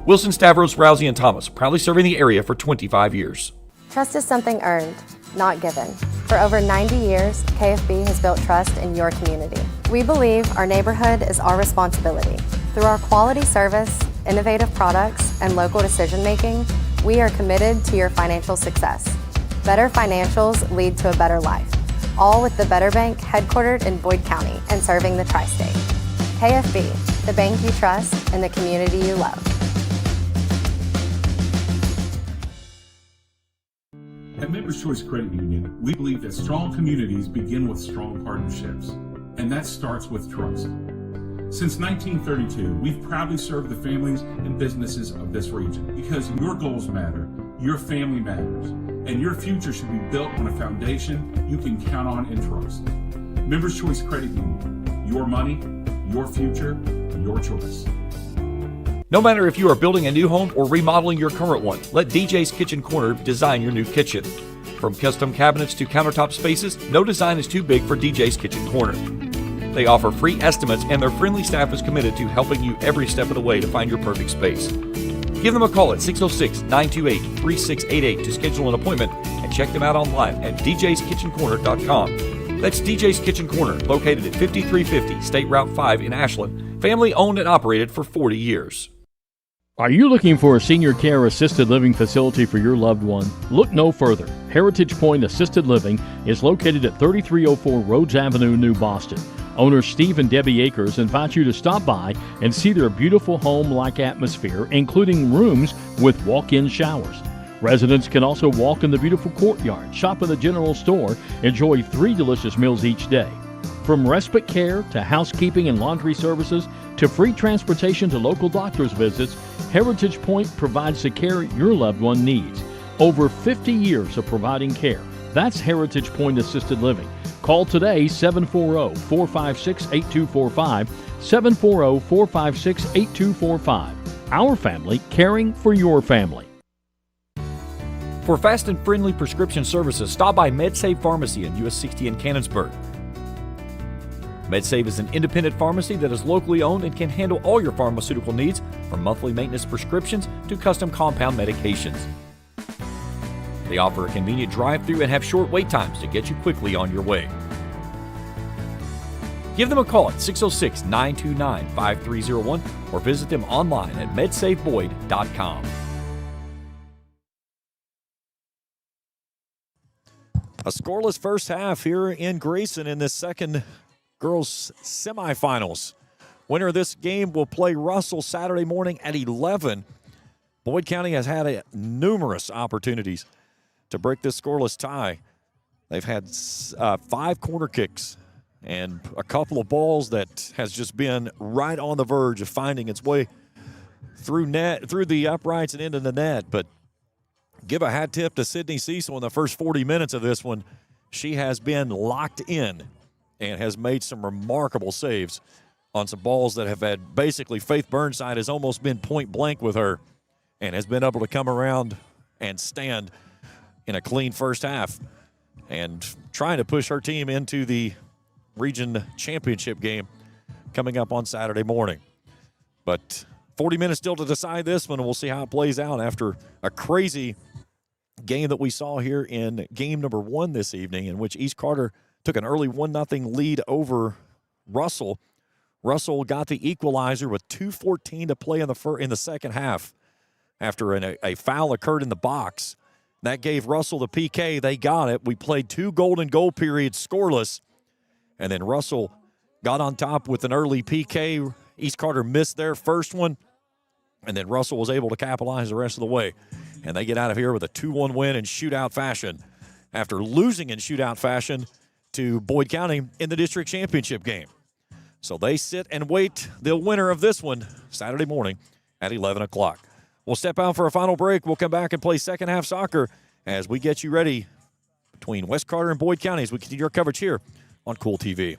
Wilson, Stavros, Rousey, and Thomas, proudly serving the area for 25 years. Trust is something earned, not given. For over 90 years, KFB has built trust in your community. We believe our neighborhood is our responsibility. Through our quality service, innovative products, and local decision-making, we are committed to your financial success. Better financials lead to a better life. All with the Better Bank headquartered in Boyd County and serving the tri-state. KFB, the bank you trust and the community you love. At Members Choice Credit Union, we believe that strong communities begin with strong partnerships, and that starts with trust. Since 1932, we've proudly served the families and businesses of this region because your goals matter, your family matters, and your future should be built on a foundation you can count on and trust. Members Choice Credit Union, your money, your future, your choice. No matter if you are building a new home or remodeling your current one, let DJ's Kitchen Corner design your new kitchen. From custom cabinets to countertop spaces, no design is too big for DJ's Kitchen Corner. They offer free estimates and their friendly staff is committed to helping you every step of the way to find your perfect space. Give them a call at 606-928-3688 to schedule an appointment and check them out online at djskitchencorner.com. That's DJ's Kitchen Corner, located at 5350 State Route 5 in Ashland, family owned and operated for 40 years. Are you looking for a senior care assisted living facility for your loved one? Look no further. Heritage Point Assisted Living is located at 3304 Rhodes Avenue, New Boston. Owners Steve and Debbie Akers invite you to stop by and see their beautiful home-like atmosphere, including rooms with walk-in showers. Residents can also walk in the beautiful courtyard, shop in the general store, enjoy 3 delicious meals each day. From respite care to housekeeping and laundry services to free transportation to local doctor's visits, Heritage Point provides the care your loved one needs. Over 50 years of providing care. That's Heritage Point Assisted Living. Call today 740-456-8245, 740-456-8245. Our family caring for your family. For fast and friendly prescription services, stop by MedSave Pharmacy in US 60 in Canonsburg. MedSave is an independent pharmacy that is locally owned and can handle all your pharmaceutical needs, from monthly maintenance prescriptions to custom compound medications. They offer a convenient drive-through and have short wait times to get you quickly on your way. Give them a call at 606-929-5301 or visit them online at medsaveboyd.com. A scoreless first half here in Grayson in this second girls semifinals. Winner of this game will play Russell Saturday morning at 11. Boyd County has had numerous opportunities to break this scoreless tie. They've had 5 corner kicks and a couple of balls that has just been right on the verge of finding its way through the uprights and into the net. But give a hat tip to Sydney Cecil in the first 40 minutes of this one. She has been locked in and has made some remarkable saves on some balls that have had basically Faith Burnside has almost been point blank with her and has been able to come around and stand in a clean first half and trying to push her team into the region championship game coming up on Saturday morning. But 40 minutes still to decide this one, and we'll see how it plays out after a crazy game that we saw here in game number 1 this evening, in which East Carter took an early 1-0 lead over Russell. Russell got the equalizer with 2:14 to play in the second half. after a foul occurred in the box. That gave Russell the PK. They got it. We played 2 golden goal periods scoreless, and then Russell got on top with an early PK. East Carter missed their first one, and then Russell was able to capitalize the rest of the way. And they get out of here with a 2-1 win in shootout fashion after losing in shootout fashion to Boyd County in the district championship game. So they sit and wait the winner of this one Saturday morning at 11 o'clock. We'll step out for a final break. We'll come back and play second half soccer as we get you ready between West Carter and Boyd County as we continue our coverage here on Kool TV.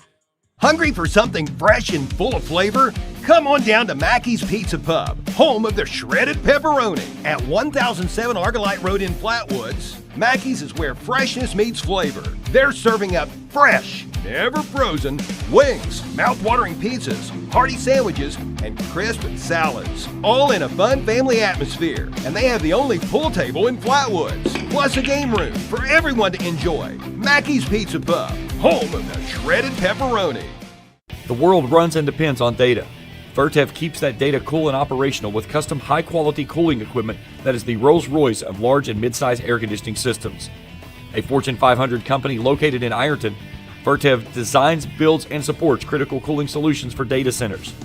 Hungry for something fresh and full of flavor? Come on down to Mackey's Pizza Pub, home of the shredded pepperoni. At 1007 Argolite Road in Flatwoods, Mackey's is where freshness meets flavor. They're serving up fresh, never frozen, wings, mouth-watering pizzas, hearty sandwiches, and crisp salads. All in a fun family atmosphere. And they have the only pool table in Flatwoods, plus a game room for everyone to enjoy. Mackey's Pizza Pub, home of the shredded pepperoni. The world runs and depends on data. Vertev keeps that data cool and operational with custom high-quality cooling equipment that is the Rolls-Royce of large and mid-size air conditioning systems. A Fortune 500 company located in Ironton, Vertev designs, builds, and supports critical cooling solutions for data centers.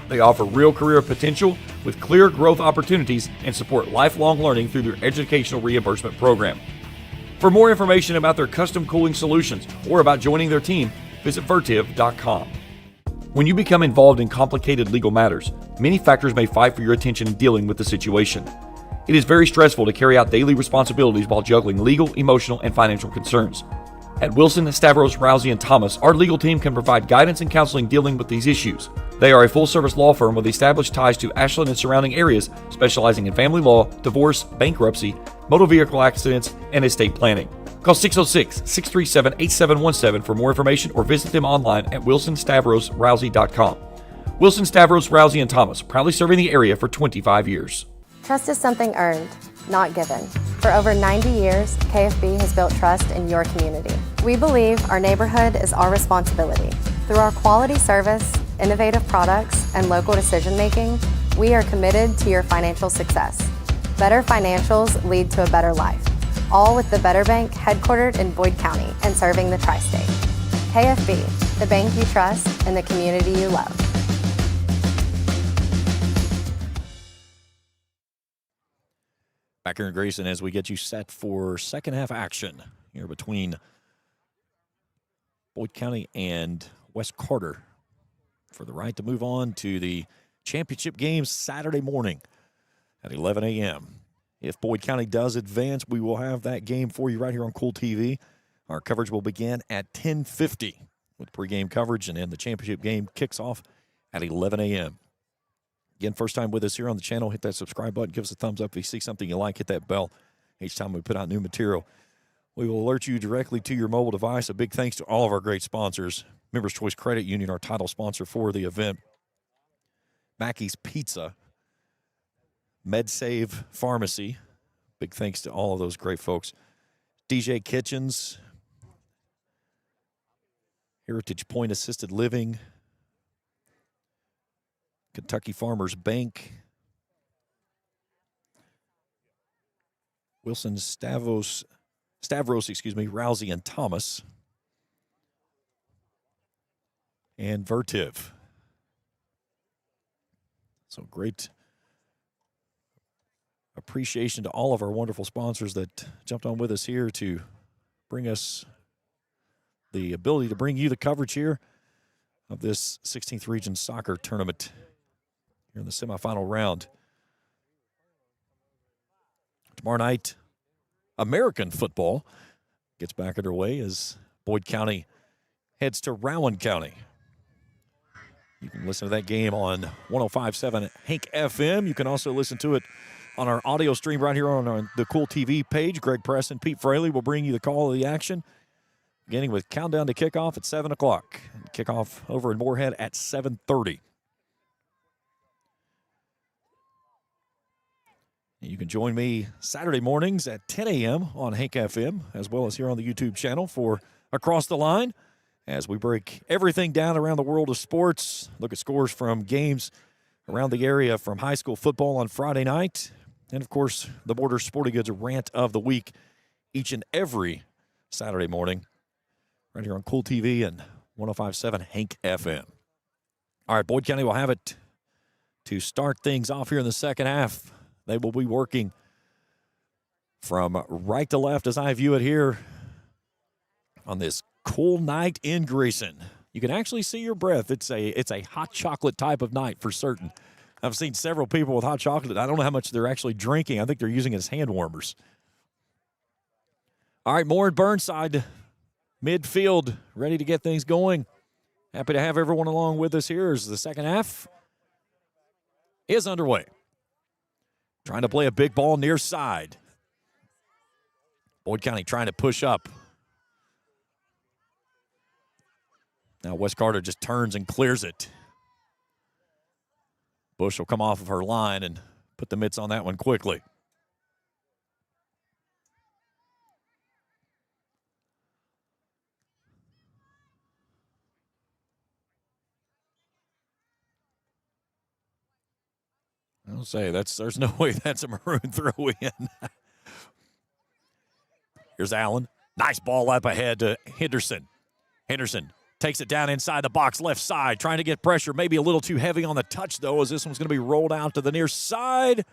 They offer real career potential with clear growth opportunities and support lifelong learning through their educational reimbursement program. For more information about their custom cooling solutions or about joining their team, visit Vertiv.com. When you become involved in complicated legal matters, many factors may fight for your attention in dealing with the situation. It is very stressful to carry out daily responsibilities while juggling legal, emotional, and financial concerns. At Wilson, Stavros, Rousey, and Thomas, our legal team can provide guidance and counseling dealing with these issues. They are a full-service law firm with established ties to Ashland and surrounding areas, specializing in family law, divorce, bankruptcy, motor vehicle accidents, and estate planning. Call 606-637-8717 for more information or visit them online at wilsonstavrosrousey.com. Wilson, Stavros, Rousey, and Thomas, proudly serving the area for 25 years. Trust is something earned, not given. For over 90 years, KFB has built trust in your community. We believe our neighborhood is our responsibility. Through our quality service, innovative products, and local decision-making, we are committed to your financial success. Better financials lead to a better life. All with the Better Bank headquartered in Boyd County and serving the tri-state. KFB, the bank you trust and the community you love. Back here in Grayson as we get you set for second half action here between Boyd County and West Carter for the right to move on to the championship game Saturday morning at 11 a.m. If Boyd County does advance, we will have that game for you right here on Kool TV. Our coverage will begin at 10:50 with pregame coverage, and then the championship game kicks off at 11 a.m. Again, first time with us here on the channel, hit that subscribe button, give us a thumbs up. If you see something you like, hit that bell. Each time we put out new material, we will alert you directly to your mobile device. A big thanks to all of our great sponsors. Members Choice Credit Union, our title sponsor for the event. Mackey's Pizza. MedSave Pharmacy. Big thanks to all of those great folks. DJ Kitchens. Heritage Point Assisted Living. Kentucky Farmers Bank. Wilson, Stavros, Rousey, and Thomas. And Vertiv. So great appreciation to all of our wonderful sponsors that jumped on with us here to bring us the ability to bring you the coverage here of this 16th Region Soccer Tournament here in the semifinal round. Tomorrow night, American football gets back underway as Boyd County heads to Rowan County. You can listen to that game on 105.7 Hank FM. You can also listen to it on our audio stream right here on the Kool TV page. Greg Preston, Pete Fraley will bring you the call of the action, beginning with countdown to kickoff at 7 o'clock. Kickoff over in Moorhead at 7:30. You can join me Saturday mornings at 10 a.m. on Hank FM, as well as here on the YouTube channel for Across the Line, as we break everything down around the world of sports, look at scores from games around the area from high school football on Friday night, And, of course, the Border Sporting Goods rant of the week each and every Saturday morning right here on Kool TV and 105.7 Hank FM. All right, Boyd County will have it to start things off here in the second half. They will be working from right to left as I view it here on this cool night in Grayson. You can actually see your breath. It's a hot chocolate type of night for certain. I've seen several people with hot chocolate. I don't know how much they're actually drinking. I think they're using it as hand warmers. All right, Moore and Burnside, midfield, ready to get things going. Happy to have everyone along with us here as the second half is underway. Trying to play a big ball near side. Boyd County trying to push up. Now West Carter just turns and clears it. Bush will come off of her line and put the mitts on that one quickly. I'll say there's no way that's a maroon throw in. Here's Allen. Nice ball up ahead to Henderson. Henderson takes it down inside the box, left side, trying to get pressure. Maybe a little too heavy on the touch, though, as this one's going to be rolled out to the near side.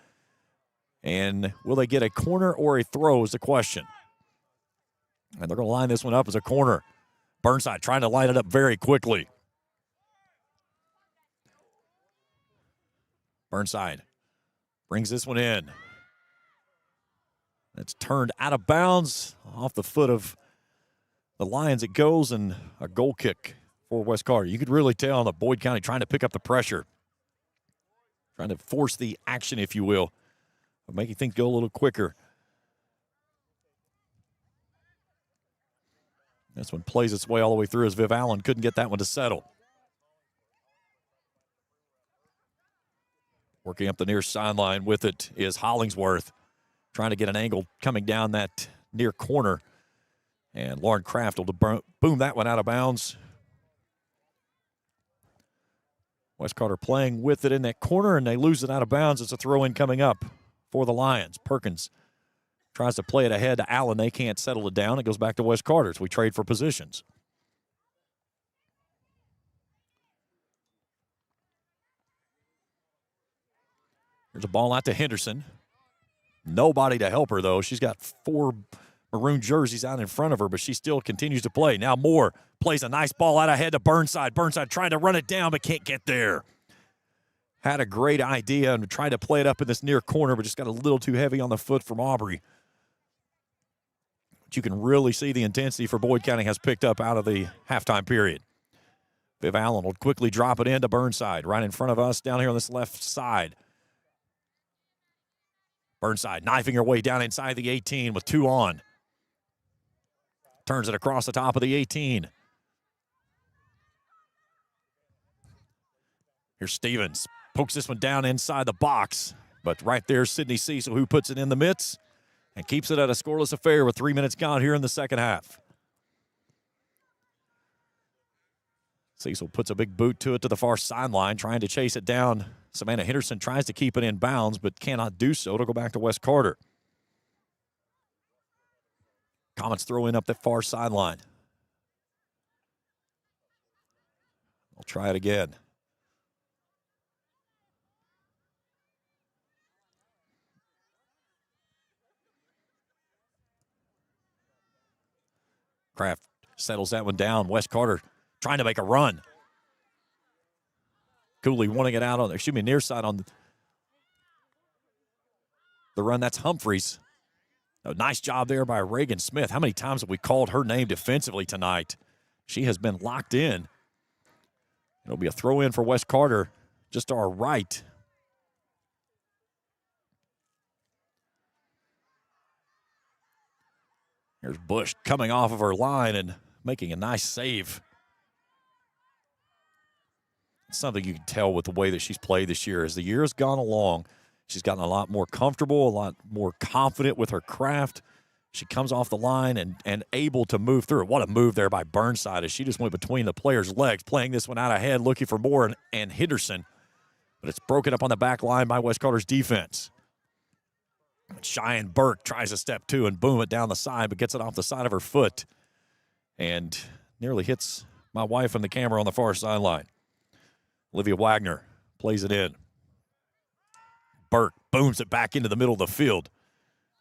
And will they get a corner or a throw is the question. And they're going to line this one up as a corner. Burnside trying to line it up very quickly. Burnside brings this one in. It's turned out of bounds off the foot of the Lions. It goes, and a goal kick for West Carter. You could really tell that Boyd County trying to pick up the pressure, trying to force the action, if you will, of making things go a little quicker. This one plays its way all the way through as Viv Allen couldn't get that one to settle. Working up the near sideline with it is Hollingsworth, trying to get an angle coming down that near corner. And Lauren Kraft will boom that one out of bounds. West Carter playing with it in that corner, and they lose it out of bounds. It's a throw-in coming up for the Lions. Perkins tries to play it ahead to Allen. They can't settle it down. It goes back to West Carter as we trade for positions. There's a ball out to Henderson. Nobody to help her, though. She's got 4 maroon jerseys out in front of her, but she still continues to play. Now Moore plays a nice ball out ahead to Burnside. Burnside trying to run it down, but can't get there. Had a great idea and tried to play it up in this near corner, but just got a little too heavy on the foot from Aubrey. But you can really see the intensity for Boyd County has picked up out of the halftime period. Viv Allen will quickly drop it into Burnside right in front of us down here on this left side. Burnside knifing her way down inside the 18 with 2 on. Turns it across the top of the 18. Here's Stevens. Pokes this one down inside the box. But right there's Sydney Cecil who puts it in the mitts and keeps it at a scoreless affair with 3 minutes gone here in the second half. Cecil puts a big boot to it to the far sideline, trying to chase it down. Savannah Henderson tries to keep it in bounds, but cannot do so. It'll go back to West Carter. Comets throw in up that far sideline. I'll try it again. Kraft settles that one down. West Carter trying to make a run. Kool wanting it out on, near side on the run. That's Humphreys. A nice job there by Reagan Smith. How many times have we called her name defensively tonight? She has been locked in. It'll be a throw in for West Carter just to our right. Here's Bush coming off of her line and making a nice save. It's something you can tell with the way that she's played this year. As the year has gone along, she's gotten a lot more comfortable, a lot more confident with her craft. She comes off the line and able to move through it. What a move there by Burnside as she just went between the player's legs, playing this one out ahead, looking for Moore and Henderson. But it's broken up on the back line by West Carter's defense. Cheyenne Burke tries to step two and boom it down the side, but gets it off the side of her foot and nearly hits my wife and the camera on the far sideline. Olivia Wagner plays it in. Burke booms it back into the middle of the field.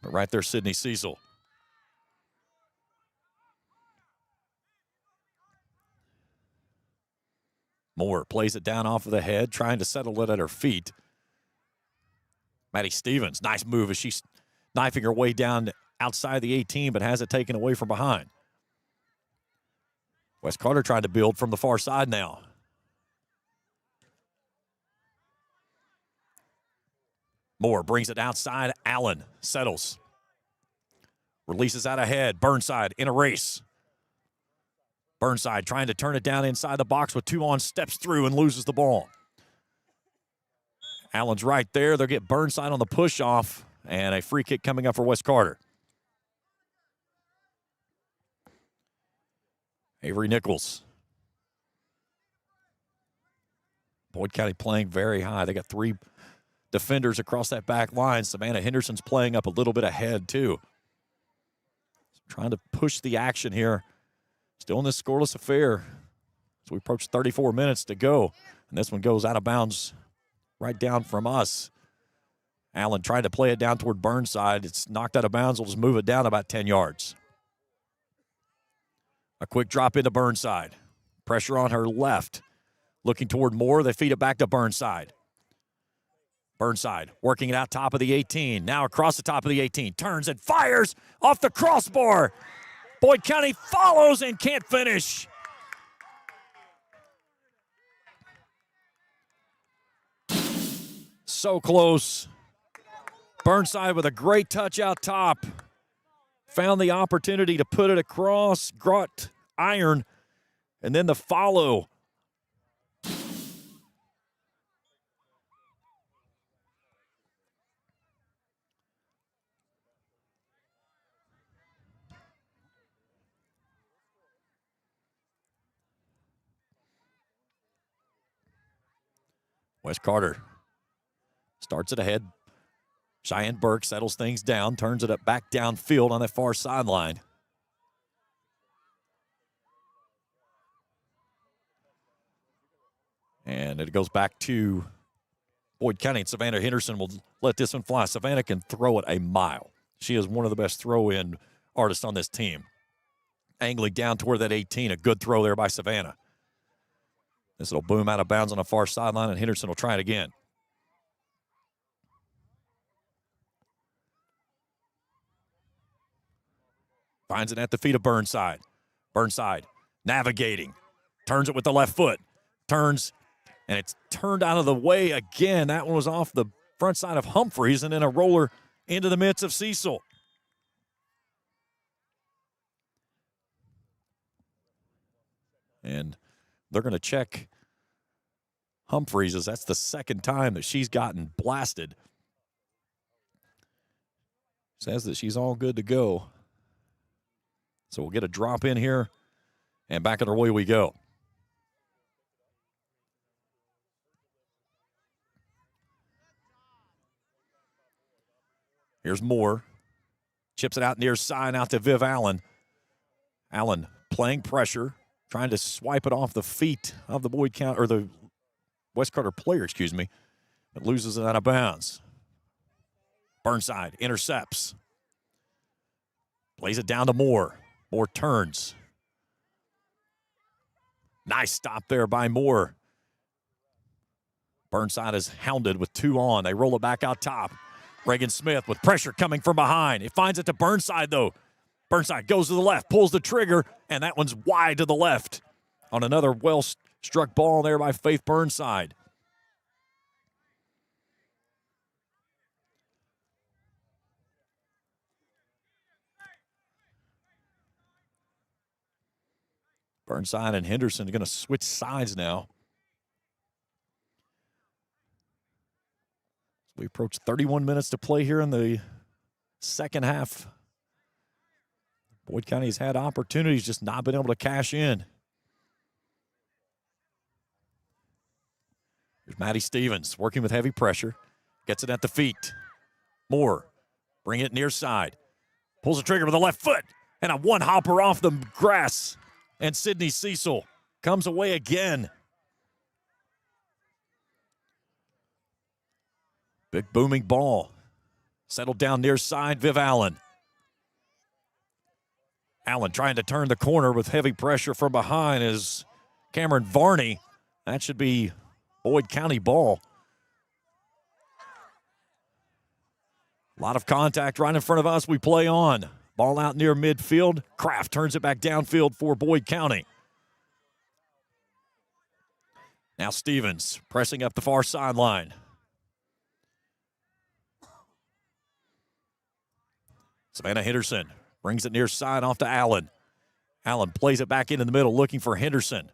But right there, Sydney Cecil. Moore plays it down off of the head, trying to settle it at her feet. Maddie Stevens, nice move as she's knifing her way down outside the 18, but has it taken away from behind. Wes Carter trying to build from the far side now. Moore brings it outside. Allen settles. Releases out ahead. Burnside in a race. Burnside trying to turn it down inside the box with 2 on, steps through and loses the ball. Allen's right there. They'll get Burnside on the push-off, and a free kick coming up for Wes Carter. Avery Nichols. Boyd County playing very high. They got 3 defenders across that back line. Savannah Henderson's playing up a little bit ahead, too. Trying to push the action here. Still in this scoreless affair as we approach 34 minutes to go. And this one goes out of bounds right down from us. Allen trying to play it down toward Burnside. It's knocked out of bounds. We'll just move it down about 10 yards. A quick drop into Burnside. Pressure on her left. Looking toward Moore. They feed it back to Burnside. Burnside working it out top of the 18. Now across the top of the 18. Turns and fires off the crossbar. Boyd County follows and can't finish. So close. Burnside with a great touch out top. Found the opportunity to put it across. Grot iron. And then the follow. Wes Carter starts it ahead. Cheyenne Burke settles things down, turns it up back downfield on that far sideline. And it goes back to Boyd County, and Savannah Henderson will let this one fly. Savannah can throw it a mile. She is one of the best throw-in artists on this team. Angling down toward that 18, a good throw there by Savannah. This will boom out of bounds on the far sideline, and Henderson will try it again. Finds it at the feet of Burnside. Burnside navigating. Turns it with the left foot. Turns, and it's turned out of the way again. That one was off the front side of Humphreys, and then a roller into the midst of Cecil. And they're going to check Humphreys, as that's the second time that she's gotten blasted. Says that she's all good to go. So we'll get a drop in here, and back on our way we go. Here's Moore. Chips it out near side, out to Viv Allen. Allen playing pressure, trying to swipe it off the feet of the Boyd County, or the West Carter player, but loses it out of bounds. Burnside intercepts. Plays it down to Moore. Moore turns. Nice stop there by Moore. Burnside is hounded with 2 on. They roll it back out top. Reagan Smith with pressure coming from behind. He finds it to Burnside, though. Burnside goes to the left, pulls the trigger, and that one's wide to the left on another well-struck ball there by Faith Burnside. Burnside and Henderson are going to switch sides now. We approach 31 minutes to play here in the second half. Boyd County has had opportunities, just not been able to cash in. Here's Maddie Stevens working with heavy pressure. Gets it at the feet. Moore Bring it near side. Pulls the trigger with the left foot. And a one-hopper off the grass. And Sydney Cecil comes away again. Big booming ball. Settled down near side, Viv Allen. Allen trying to turn the corner with heavy pressure from behind is Cameron Varney. That should be Boyd County ball. A lot of contact right in front of us. We play on. Ball out near midfield. Kraft turns it back downfield for Boyd County. Now Stevens pressing up the far sideline. Savannah Henderson brings it near side off to Allen. Allen plays it back into the middle looking for Henderson.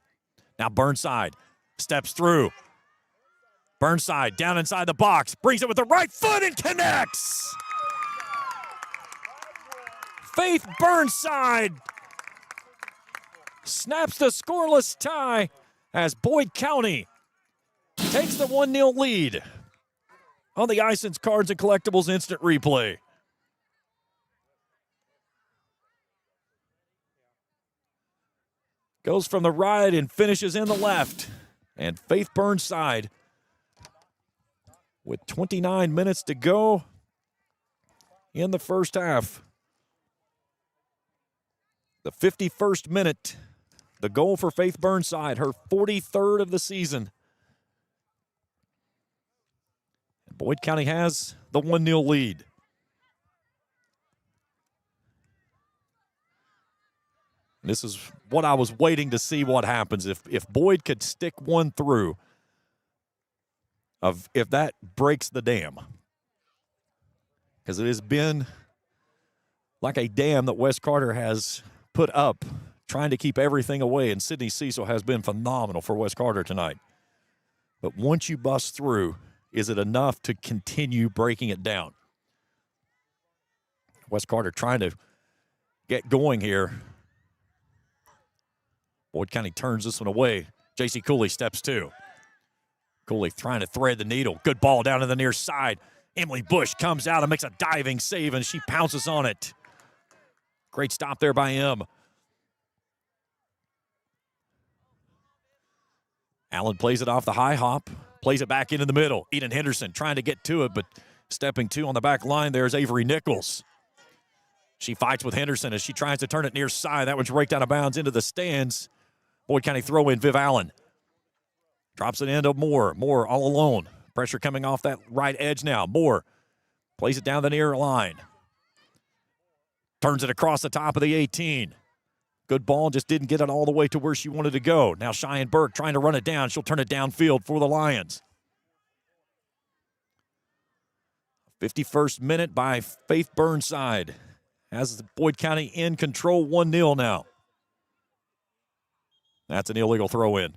Now Burnside steps through. Burnside down inside the box. Brings it with the right foot and connects. Faith Burnside snaps the scoreless tie as Boyd County takes the 1-0 lead on the Ison's Cards and Collectibles Instant Replay. Goes from the right and finishes in the left. And Faith Burnside, with 29 minutes to go in the first half. The 51st minute, the goal for Faith Burnside, her 43rd of the season. And Boyd County has the 1-0 lead. This is what I was waiting to see what happens. If Boyd could stick one through, if that breaks the dam. Because it has been like a dam that West Carter has put up, trying to keep everything away, and Sydney Cecil has been phenomenal for West Carter tonight. But once you bust through, is it enough to continue breaking it down? West Carter trying to get going here. Boyd County turns this one away. J.C. Cooley steps to. Cooley trying to thread the needle. Good ball down to the near side. Emily Bush comes out and makes a diving save, and she pounces on it. Great stop there by Em. Allen plays it off the high hop. Plays it back into the middle. Eden Henderson trying to get to it, but stepping to on the back line there is Avery Nichols. She fights with Henderson as she tries to turn it near side. That one's raked out of bounds into the stands. Boyd County throw in Viv Allen. Drops it into Moore. Moore all alone. Pressure coming off that right edge now. Moore plays it down the near line. Turns it across the top of the 18. Good ball, just didn't get it all the way to where she wanted to go. Now Cheyenne Burke trying to run it down. She'll turn it downfield for the Lions. 51st minute by Faith Burnside. Has Boyd County in control, 1-0 now. That's an illegal throw-in.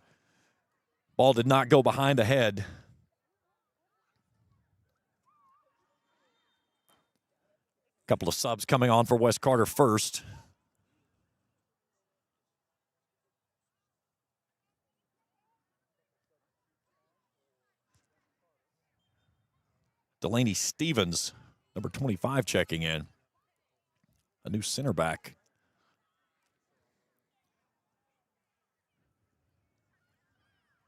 Ball did not go behind the head. Couple of subs coming on for West Carter first. Delaney Stevens, number 25, checking in. A new center back.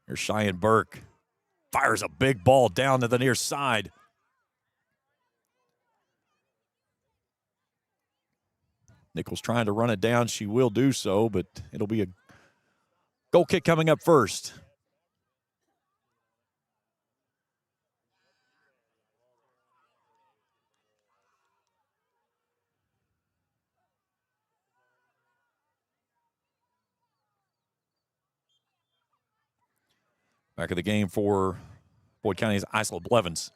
Here's Cheyenne Burke. Fires a big ball down to the near side. Nichols trying to run it down. She will do so, but it'll be a goal kick coming up first. Back of the game for Boyd County's Isla Blevins.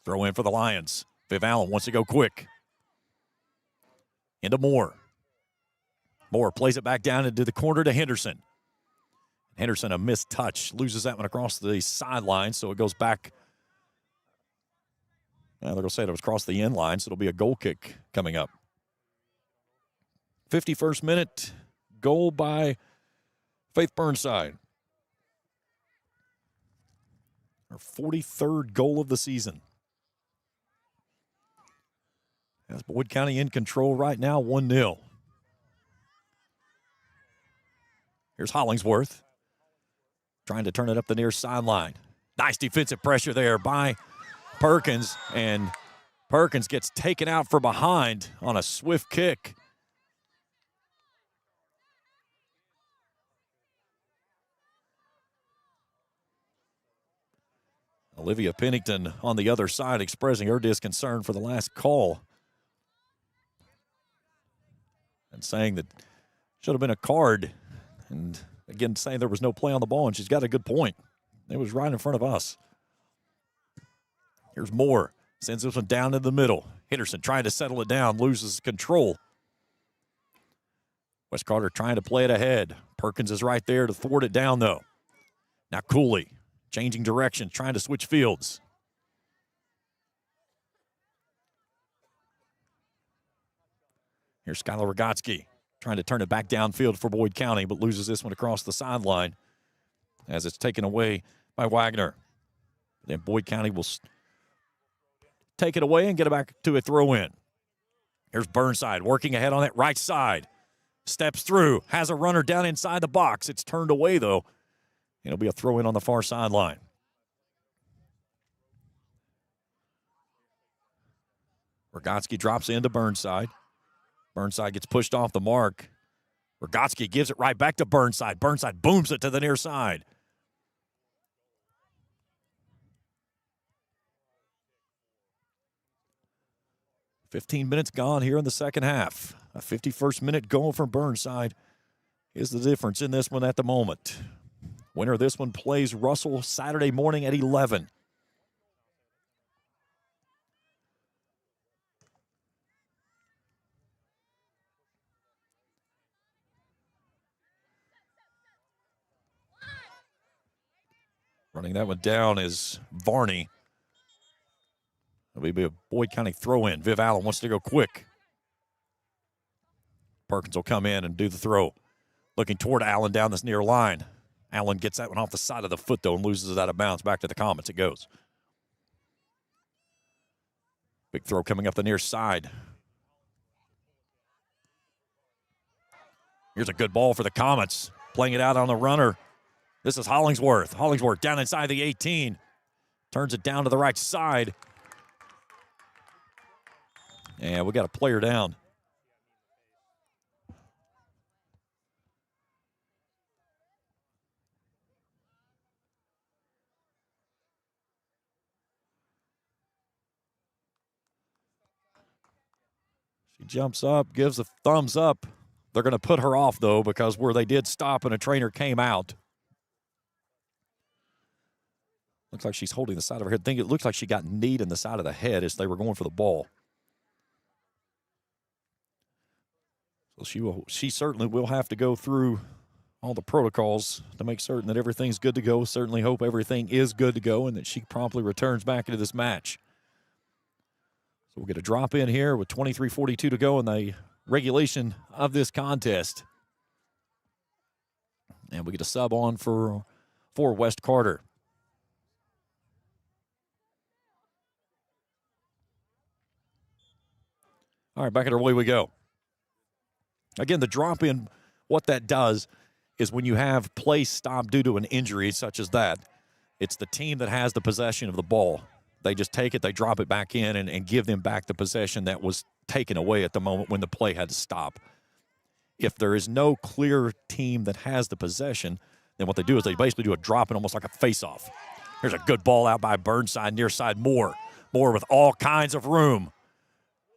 Throw in for the Lions. Viv Allen wants to go quick. Into Moore. Moore plays it back down into the corner to Henderson. Henderson, a missed touch, loses that one across the sideline, so it goes back. They're going to say it was across the end line, so it'll be a goal kick coming up. 51st minute, goal by Faith Burnside. Her 43rd goal of the season. As Boyd County in control right now, 1-0. Here's Hollingsworth trying to turn it up the near sideline. Nice defensive pressure there by Perkins, and Perkins gets taken out from behind on a swift kick. Olivia Pennington on the other side expressing her disconcern for the last call and saying that should have been a card, and again saying there was no play on the ball, and she's got a good point. It was right in front of us. Here's Moore. Sends this one down in the middle. Henderson trying to settle it down, loses control. West Carter trying to play it ahead. Perkins is right there to thwart it down, though. Now Cooley changing direction, trying to switch fields. Here's Skylar Rogotsky trying to turn it back downfield for Boyd County, but loses this one across the sideline as it's taken away by Wagner. Then Boyd County will take it away and get it back to a throw-in. Here's Burnside working ahead on that right side. Steps through, has a runner down inside the box. It's turned away, though. It'll be a throw-in on the far sideline. Rogotsky drops into Burnside. Burnside gets pushed off the mark. Rogotsky gives it right back to Burnside. Burnside booms it to the near side. "15 minutes gone here in the second half. A 51st minute goal from Burnside is the difference in this one at the moment. Winner of this one plays Russell Saturday morning at 11. Running that one down is Varney. It'll be a Boyd County throw-in. Viv Allen wants to go quick. Perkins will come in and do the throw. Looking toward Allen down this near line. Allen gets that one off the side of the foot, though, and loses it out of bounds. Back to the Comets it goes. Big throw coming up the near side. Here's a good ball for the Comets. Playing it out on the runner. This is Hollingsworth. Hollingsworth down inside the 18. Turns it down to the right side. And we got a player down. She jumps up, gives a thumbs up. They're going to put her off, though, because where they did stop and a trainer came out. Looks like she's holding the side of her head. I think it looks like she got kneed in the side of the head as they were going for the ball. So she certainly will have to go through all the protocols to make certain that everything's good to go. Certainly hope everything is good to go and that she promptly returns back into this match. So we'll get a drop in here with 23:42 to go in the regulation of this contest. And we get a sub on for West Carter. All right, back underway we go. Again, the drop in, what that does is when you have play stopped due to an injury such as that, it's the team that has the possession of the ball. They just take it, they drop it back in, and give them back the possession that was taken away at the moment when the play had to stop. If there is no clear team that has the possession, then what they do is they basically do a drop in almost like a face-off. Here's a good ball out by Burnside, near side Moore. Moore with all kinds of room.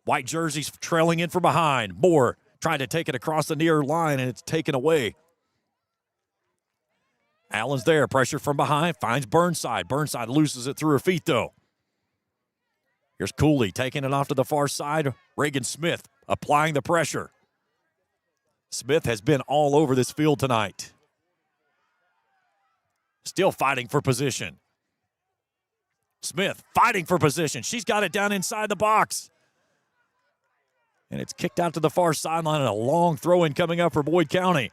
White jerseys trailing in from behind. Moore trying to take it across the near line, and it's taken away. Allen's there. Pressure from behind. Finds Burnside. Burnside loses it through her feet, though. Here's Cooley taking it off to the far side. Reagan Smith applying the pressure. Smith has been all over this field tonight. Still fighting for position. Smith fighting for position. She's got it down inside the box. And it's kicked out to the far sideline, and a long throw-in coming up for Boyd County.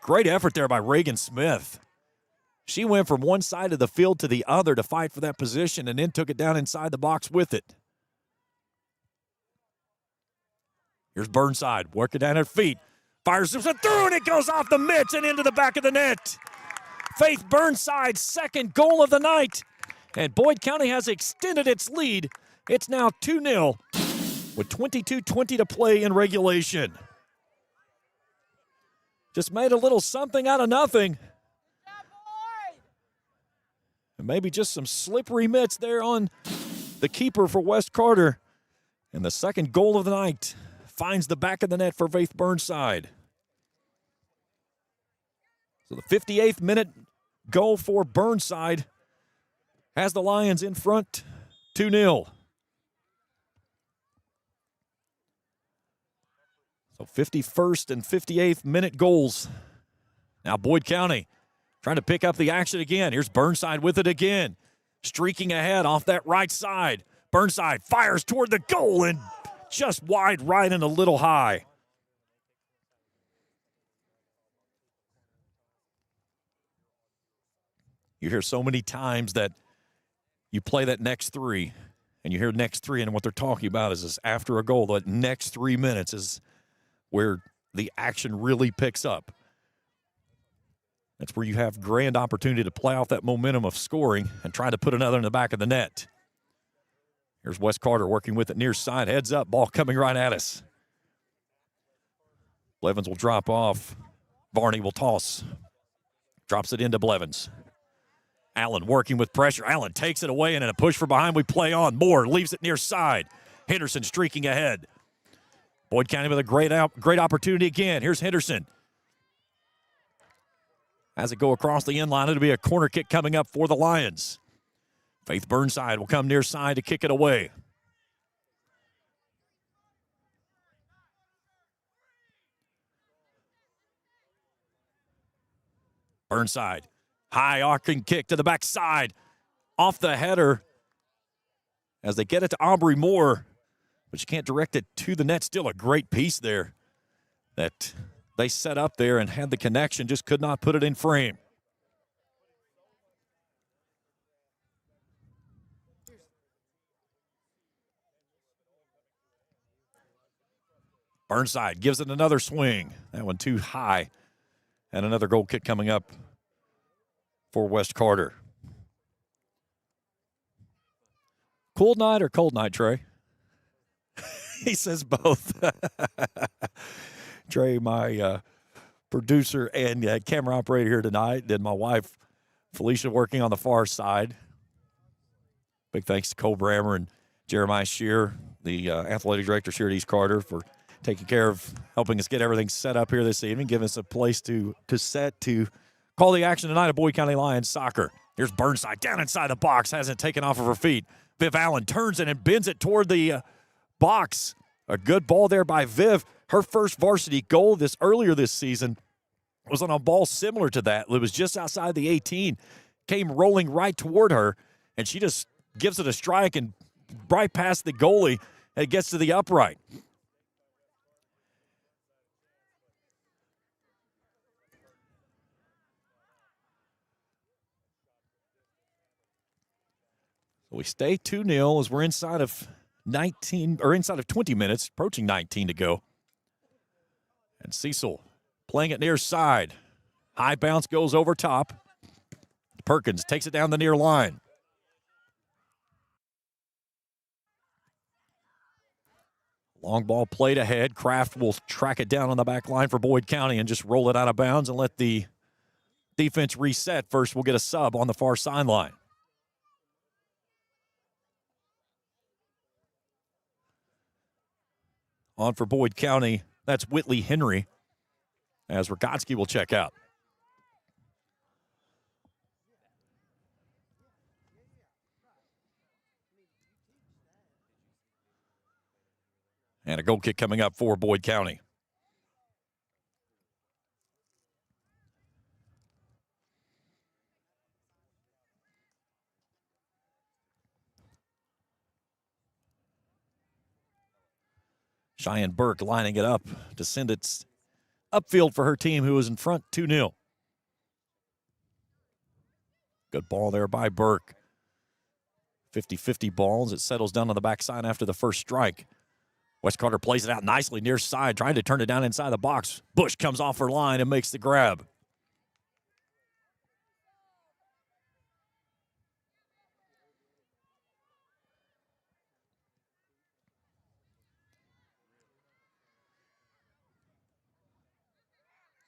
Great effort there by Reagan Smith. She went from one side of the field to the other to fight for that position and then took it down inside the box with it. Here's Burnside working down her feet. Fires it through, and it goes off the mitts and into the back of the net. Faith Burnside's second goal of the night. And Boyd County has extended its lead. It's now 2-0 with 22:20 to play in regulation. Just made a little something out of nothing. And maybe just some slippery mitts there on the keeper for West Carter. And the second goal of the night finds the back of the net for Faith Burnside. So the 58th minute goal for Burnside has the Lions in front 2-0. So 51st and 58th minute goals. Now Boyd County trying to pick up the action again. Here's Burnside with it again. Streaking ahead off that right side. Burnside fires toward the goal and just wide right and a little high. You hear so many times that you play that next three, and you hear next three, and what they're talking about is this after a goal, the next 3 minutes is where the action really picks up. That's where you have grand opportunity to play off that momentum of scoring and try to put another in the back of the net. Here's West Carter working with it near side. Heads up, ball coming right at us. Blevins will drop off. Varney will toss. Drops it into Blevins. Allen working with pressure. Allen takes it away, and in a push for behind, we play on. Moore leaves it near side. Henderson streaking ahead. Boyd County with a great opportunity again. Here's Henderson. As it go across the end line, it'll be a corner kick coming up for the Lions. Faith Burnside will come near side to kick it away. Burnside, high arcing kick to the backside, off the header as they get it to Aubrey Moore, but you can't direct it to the net. Still a great piece there that they set up there and had the connection, just could not put it in frame. Burnside gives it another swing. That one too high. And another goal kick coming up for West Carter. Cool night or cold night, Trey? He says both. Trey, my producer and camera operator here tonight, then my wife, Felicia, working on the far side. Big thanks to Cole Brammer and Jeremiah Shear, the athletic directors here at East Carter, for taking care of helping us get everything set up here this evening, giving us a place to set to call the action tonight at Boyd County Lions soccer. Here's Burnside down inside the box, hasn't taken off of her feet. Viv Allen turns it and bends it toward the box. A good ball there by Viv. Her first varsity goal earlier this season was on a ball similar to that. It was just outside the 18, came rolling right toward her, and she just gives it a strike and right past the goalie, and it gets to the upright. We stay 2-0 as we're inside of 20 minutes, approaching 19 to go. And Cecil playing it near side. High bounce goes over top. Perkins takes it down the near line. Long ball played ahead. Kraft will track it down on the back line for Boyd County and just roll it out of bounds and let the defense reset. First, we'll get a sub on the far sideline. On for Boyd County, that's Whitley Henry, as Rogotsky will check out. And a goal kick coming up for Boyd County. Cheyenne Burke lining it up to send it upfield for her team, who is in front 2-0. Good ball there by Burke. 50-50 balls. It settles down on the backside after the first strike. West Carter plays it out nicely near side, trying to turn it down inside the box. Bush comes off her line and makes the grab.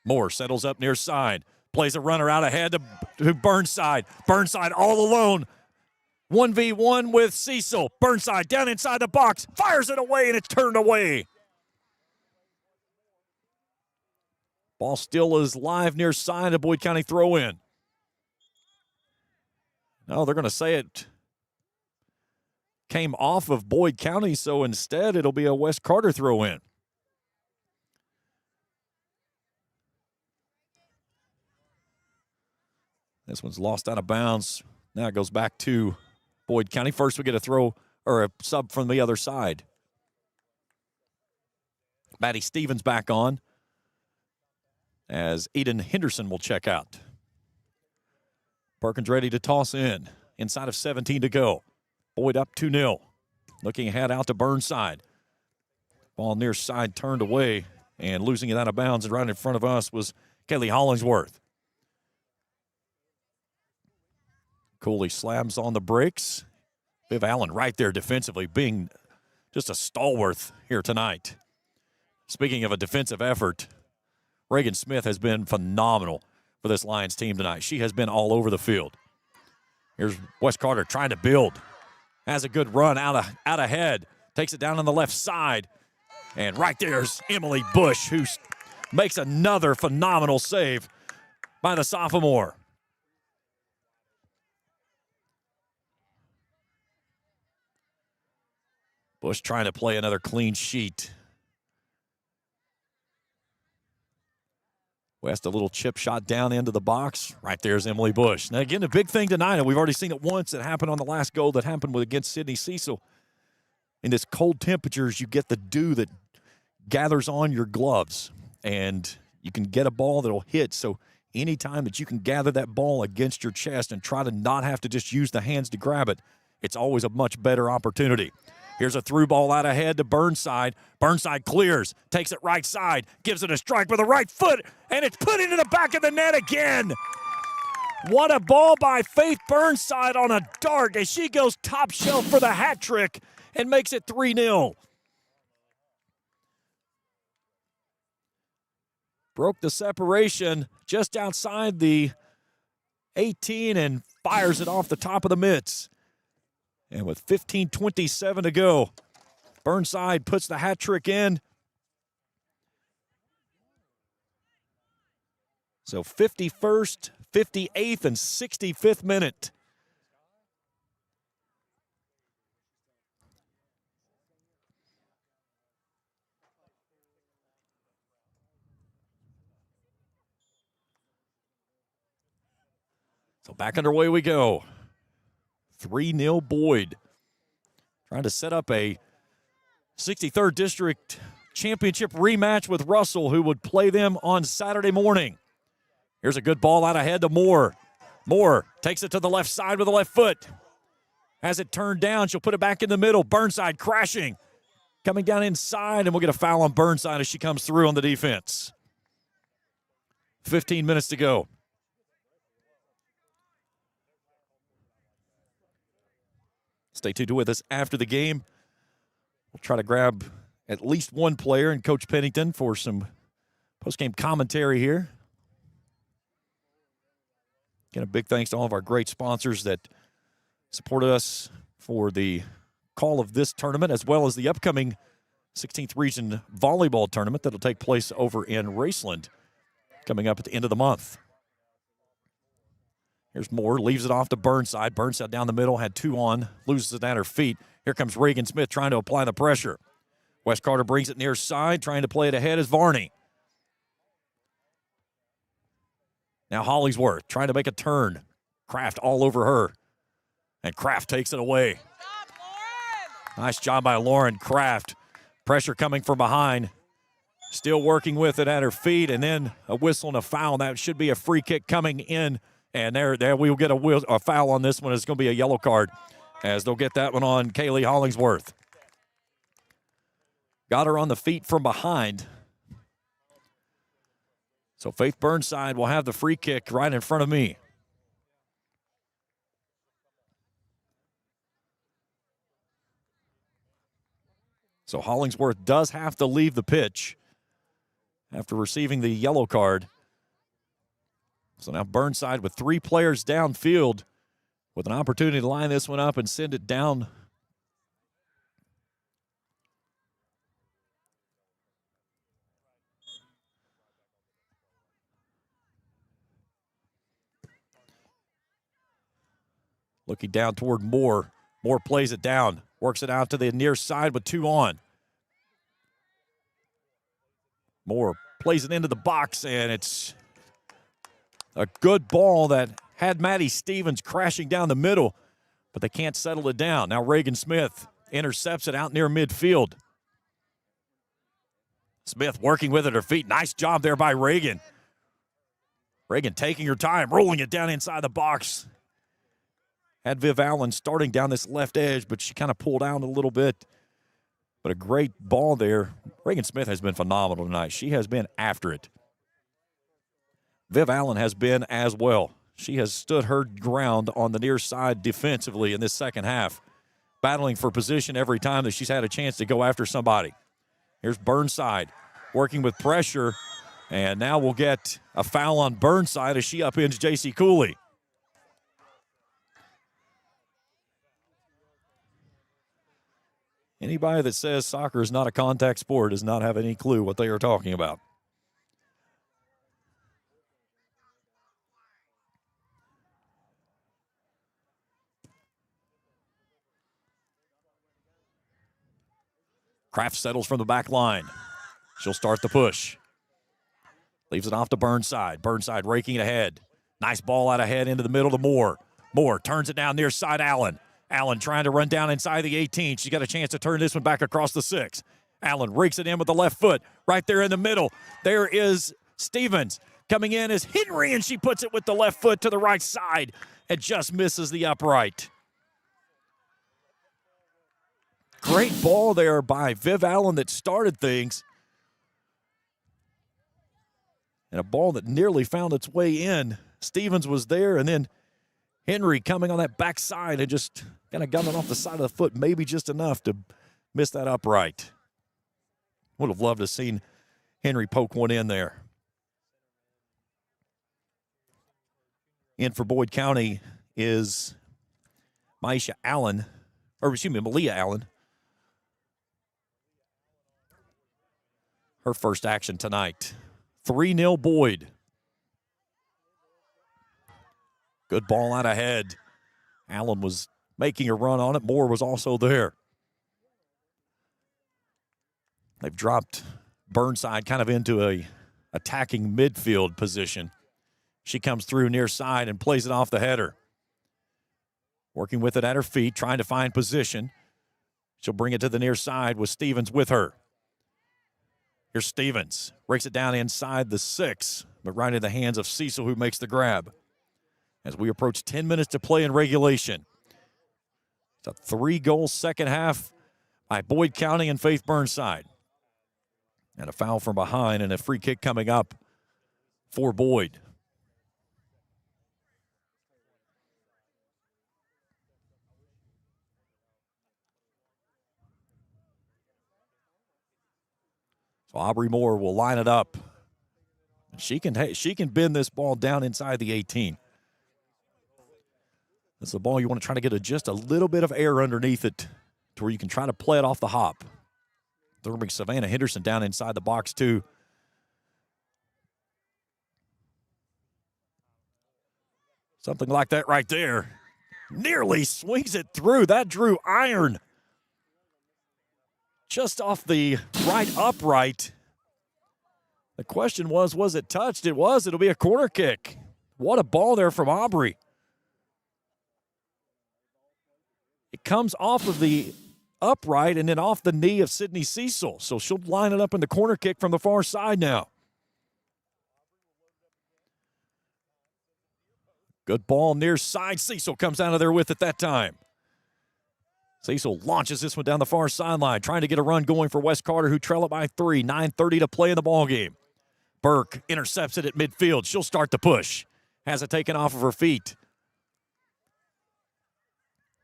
Moore settles up near side. Plays a runner out ahead to Burnside. Burnside all alone. 1v1 with Cecil. Burnside down inside the box. Fires it away, and it's turned away. Ball still is live near side. A Boyd County throw in. No, they're going to say it came off of Boyd County, so instead it'll be a West Carter throw in. This one's lost out of bounds. Now it goes back to Boyd County. First we get a throw or a sub from the other side. Maddie Stevens back on as Eden Henderson will check out. Perkins ready to toss in. Inside of 17 to go. Boyd up 2-0. Looking ahead out to Burnside. Ball near side turned away and losing it out of bounds, and right in front of us was Kaylee Hollingsworth. Cooley slams on the brakes. Viv Allen right there defensively, being just a stalwart here tonight. Speaking of a defensive effort, Reagan Smith has been phenomenal for this Lions team tonight. She has been all over the field. Here's West Carter trying to build. Has a good run out ahead. Takes it down on the left side. And right there's Emily Bush, who makes another phenomenal save by the sophomore. Bush trying to play another clean sheet. West, a little chip shot down into the box. Right there's Emily Bush. Now, again, the big thing tonight, and we've already seen it once. It happened on the last goal that happened against Sydney Cecil. In this cold temperatures, you get the dew that gathers on your gloves, and you can get a ball that'll hit. So anytime that you can gather that ball against your chest and try to not have to just use the hands to grab it, it's always a much better opportunity. Here's a through ball out ahead to Burnside. Burnside clears, takes it right side, gives it a strike with the right foot, and it's put into the back of the net again. What a ball by Faith Burnside on a dart as she goes top shelf for the hat trick and makes it 3-0. Broke the separation just outside the 18 and fires it off the top of the mitts. And with 15:27 to go, Burnside puts the hat trick in. So 51st, 58th, and 65th minute. So back underway we go. 3-0 Boyd. Trying to set up a 63rd District Championship rematch with Russell, who would play them on Saturday morning. Here's a good ball out ahead to Moore. Moore takes it to the left side with the left foot. Has it turned down. She'll put it back in the middle. Burnside crashing. Coming down inside, and we'll get a foul on Burnside as she comes through on the defense. 15 minutes to go. Stay tuned with us after the game. We'll try to grab at least one player and Coach Pennington for some post-game commentary here. Again, a big thanks to all of our great sponsors that supported us for the call of this tournament, as well as the upcoming 16th Region Volleyball Tournament that will take place over in Raceland coming up at the end of the month. Here's Moore, leaves it off to Burnside. Burnside down the middle, had two on, loses it at her feet. Here comes Reagan Smith trying to apply the pressure. West Carter brings it near side, trying to play it ahead is Varney. Now Hollingsworth trying to make a turn. Kraft all over her. And Kraft takes it away. Nice job by Lauren Kraft. Pressure coming from behind. Still working with it at her feet, and then a whistle and a foul. That should be a free kick coming in And there we will get a foul on this one. It's going to be a yellow card as they'll get that one on Kaylee Hollingsworth. Got her on the feet from behind. So Faith Burnside will have the free kick right in front of me. So Hollingsworth does have to leave the pitch after receiving the yellow card. So now Burnside with 3 players downfield with an opportunity to line this one up and send it down. Looking down toward Moore. Moore plays it down. Works it out to the near side with 2 on. Moore plays it into the box, and it's a good ball that had Maddie Stevens crashing down the middle, but they can't settle it down. Now Reagan Smith intercepts it out near midfield. Smith working with it at her feet. Nice job there by Reagan. Reagan taking her time, rolling it down inside the box. Had Viv Allen starting down this left edge, but she kind of pulled out a little bit. But a great ball there. Reagan Smith has been phenomenal tonight. She has been after it. Viv Allen has been as well. She has stood her ground on the near side defensively in this second half, battling for position every time that she's had a chance to go after somebody. Here's Burnside working with pressure, and now we'll get a foul on Burnside as she upends J.C. Cooley. Anybody that says soccer is not a contact sport does not have any clue what they are talking about. Kraft settles from the back line. She'll start the push. Leaves it off to Burnside. Burnside raking it ahead. Nice ball out ahead into the middle to Moore. Moore turns it down near side Allen. Allen trying to run down inside the 18. She's got a chance to turn this one back across the 6. Allen rakes it in with the left foot right there in the middle. There is Stevens. Coming in is Henry, and she puts it with the left foot to the right side and just misses the upright. Great ball there by Viv Allen that started things. And a ball that nearly found its way in. Stevens was there, and then Henry coming on that backside and just kind of got it off the side of the foot, maybe just enough to miss that upright. Would have loved to have seen Henry poke one in there. In for Boyd County is Maisha Allen, or excuse me, Malia Allen. Her first action tonight. 3-0 Boyd. Good ball out ahead. Allen was making a run on it. Moore was also there. They've dropped Burnside kind of into a attacking midfield position. She comes through near side and plays it off the header. Working with it at her feet, trying to find position. She'll bring it to the near side with Stevens with her. Here's Stevens. Breaks it down inside the 6, but right in the hands of Cecil, who makes the grab. As we approach 10 minutes to play in regulation. It's a 3-goal second half by Boyd County and Faith Burnside. And a foul from behind and a free kick coming up for Boyd. So Aubrey Moore will line it up. She can bend this ball down inside the 18. This is a ball you want to try to get just a little bit of air underneath it to where you can try to play it off the hop. They're going to bring Savannah Henderson down inside the box too. Something like that right there. Nearly swings it through. That drew iron. Just off the right upright. The question was it touched? It was. It'll be a corner kick. What a ball there from Aubrey. It comes off of the upright and then off the knee of Sydney Cecil. So she'll line it up in the corner kick from the far side now. Good ball near side. Cecil comes out of there with it that time. Cecil launches this one down the far sideline, trying to get a run going for West Carter, who trail it by 3. 9:30 to play in the ballgame. Burke intercepts it at midfield. She'll start the push. Has it taken off of her feet.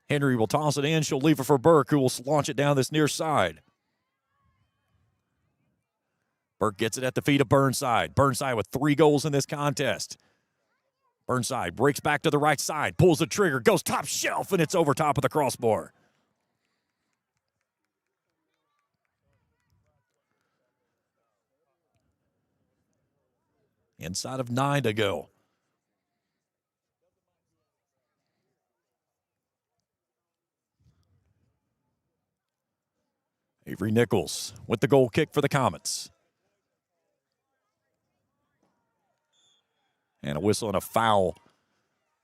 Henry will toss it in. She'll leave it for Burke, who will launch it down this near side. Burke gets it at the feet of Burnside. Burnside with 3 goals in this contest. Burnside breaks back to the right side, pulls the trigger, goes top shelf, and it's over top of the crossbar. Inside of 9 to go. Avery Nichols with the goal kick for the Comets. And a whistle and a foul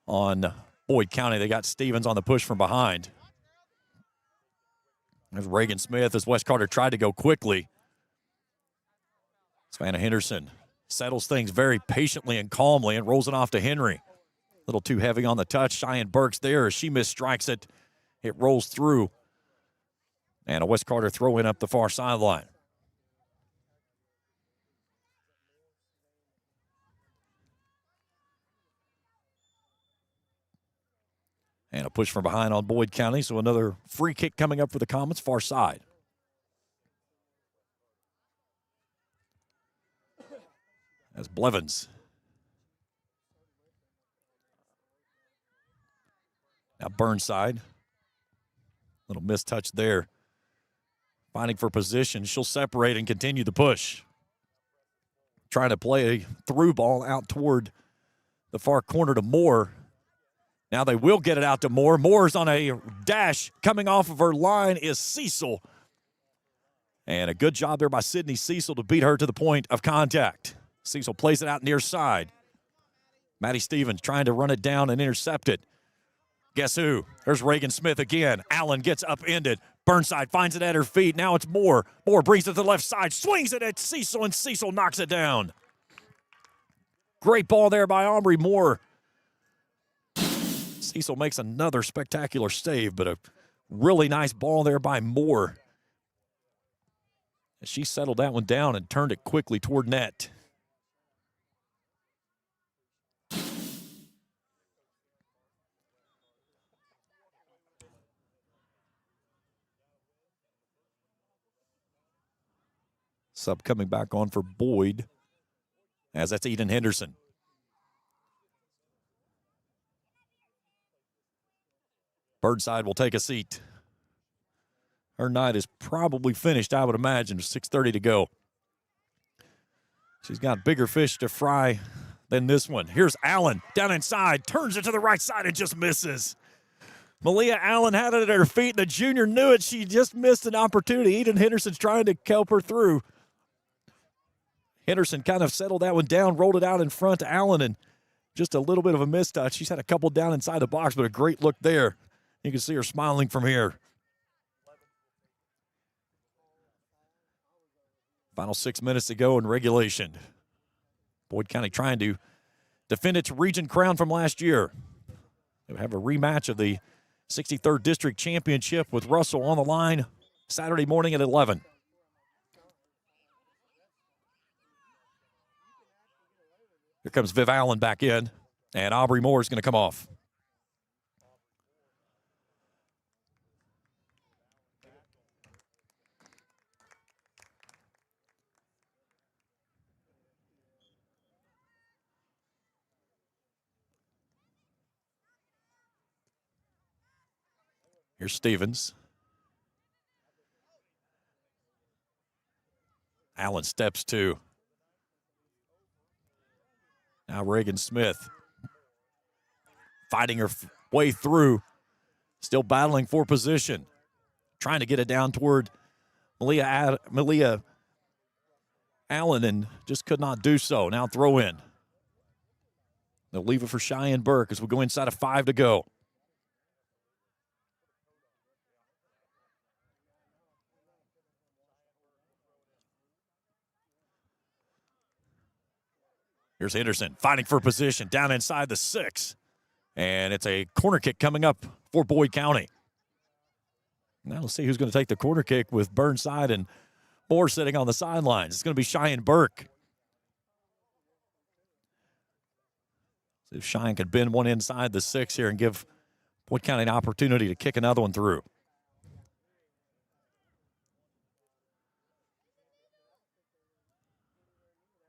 on Boyd County. They got Stevens on the push from behind. There's Reagan Smith as West Carter tried to go quickly. Savannah Henderson settles things very patiently and calmly and rolls it off to Henry. A little too heavy on the touch. Cheyenne Burks there as she misstrikes it. It rolls through. And a West Carter throw in up the far sideline. And a push from behind on Boyd County, so another free kick coming up for the Comets, far side. As Blevins. Now Burnside. Little mistouch there. Finding for position. She'll separate and continue the push. Trying to play a through ball out toward the far corner to Moore. Now they will get it out to Moore. Moore's on a dash. Coming off of her line is Cecil. And a good job there by Sydney Cecil to beat her to the point of contact. Cecil plays it out near side. Maddie Stevens trying to run it down and intercept it. Guess who? There's Reagan Smith again. Allen gets upended. Burnside finds it at her feet. Now it's Moore. Moore brings it to the left side. Swings it at Cecil, and Cecil knocks it down. Great ball there by Aubrey Moore. Cecil makes another spectacular save, but a really nice ball there by Moore. She settled that one down and turned it quickly toward net. Sub coming back on for Boyd, as that's Eden Henderson. Burnside will take a seat. Her night is probably finished, I would imagine. 6:30 to go. She's got bigger fish to fry than this one. Here's Allen down inside, turns it to the right side and just misses. Malia Allen had it at her feet, and the junior knew it. She just missed an opportunity. Eden Henderson's trying to help her through. Henderson kind of settled that one down, rolled it out in front to Allen, and just a little bit of a mistouch. She's had a couple down inside the box, but a great look there. You can see her smiling from here. Final 6 minutes to go in regulation. Boyd County trying to defend its region crown from last year. They have a rematch of the 63rd District Championship with Russell on the line Saturday morning at 11. Here comes Viv Allen back in, and Aubrey Moore is going to come off. Here's Stevens. Allen steps to. Now Reagan Smith fighting her way through, still battling for position, trying to get it down toward Malia Allen and just could not do so. Now throw in. They'll leave it for Cheyenne Burke as we go inside of 5 to go. Here's Henderson fighting for position down inside the 6. And it's a corner kick coming up for Boyd County. Now let's see who's going to take the corner kick with Burnside and Moore sitting on the sidelines. It's going to be Cheyenne Burke. See if Cheyenne can bend one inside the 6 here and give Boyd County an opportunity to kick another one through.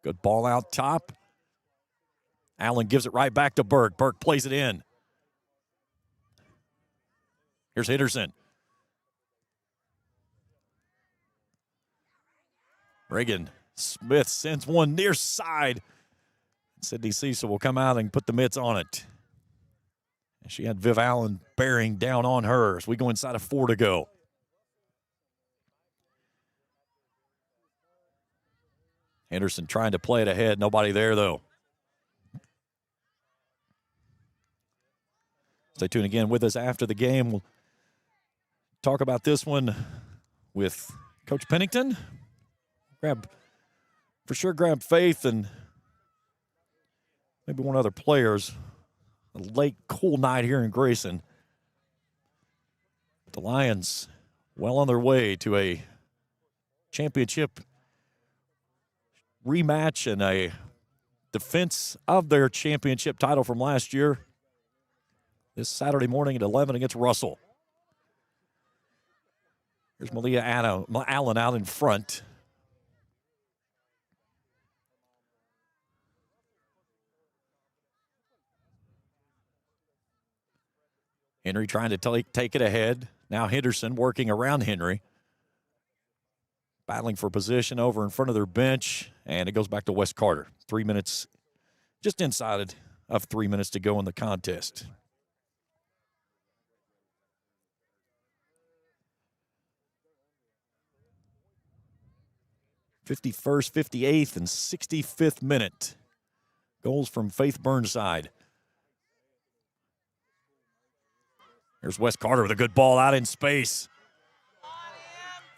Good ball out top. Allen gives it right back to Burke. Burke plays it in. Here's Henderson. Reagan Smith sends one near side. Sydney Cecil will come out and put the mitts on it. And she had Viv Allen bearing down on her as we go inside of 4 to go. Henderson trying to play it ahead. Nobody there, though. Stay tuned again with us after the game. We'll talk about this one with Coach Pennington. Grab Faith and maybe one other players. A late, cool night here in Grayson. The Lions well on their way to a championship rematch and a defense of their championship title from last year this Saturday morning at 11 against Russell. Here's Malia Allen out in front. Henry trying to take it ahead. Now Henderson working around Henry. Battling for position over in front of their bench. And it goes back to Wes Carter. 3 minutes, just inside of 3 minutes to go in the contest. '51st, 58th, and 65th minute. Goals from Faith Burnside. Here's Wes Carter with a good ball out in space.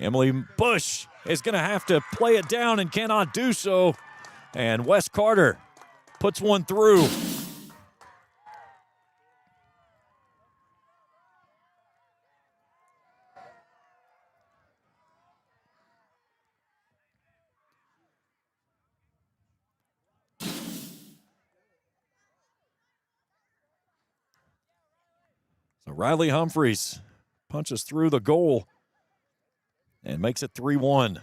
Emily Bush is going to have to play it down and cannot do so. And Wes Carter puts one through. So Riley Humphreys punches through the goal and makes it 3-1.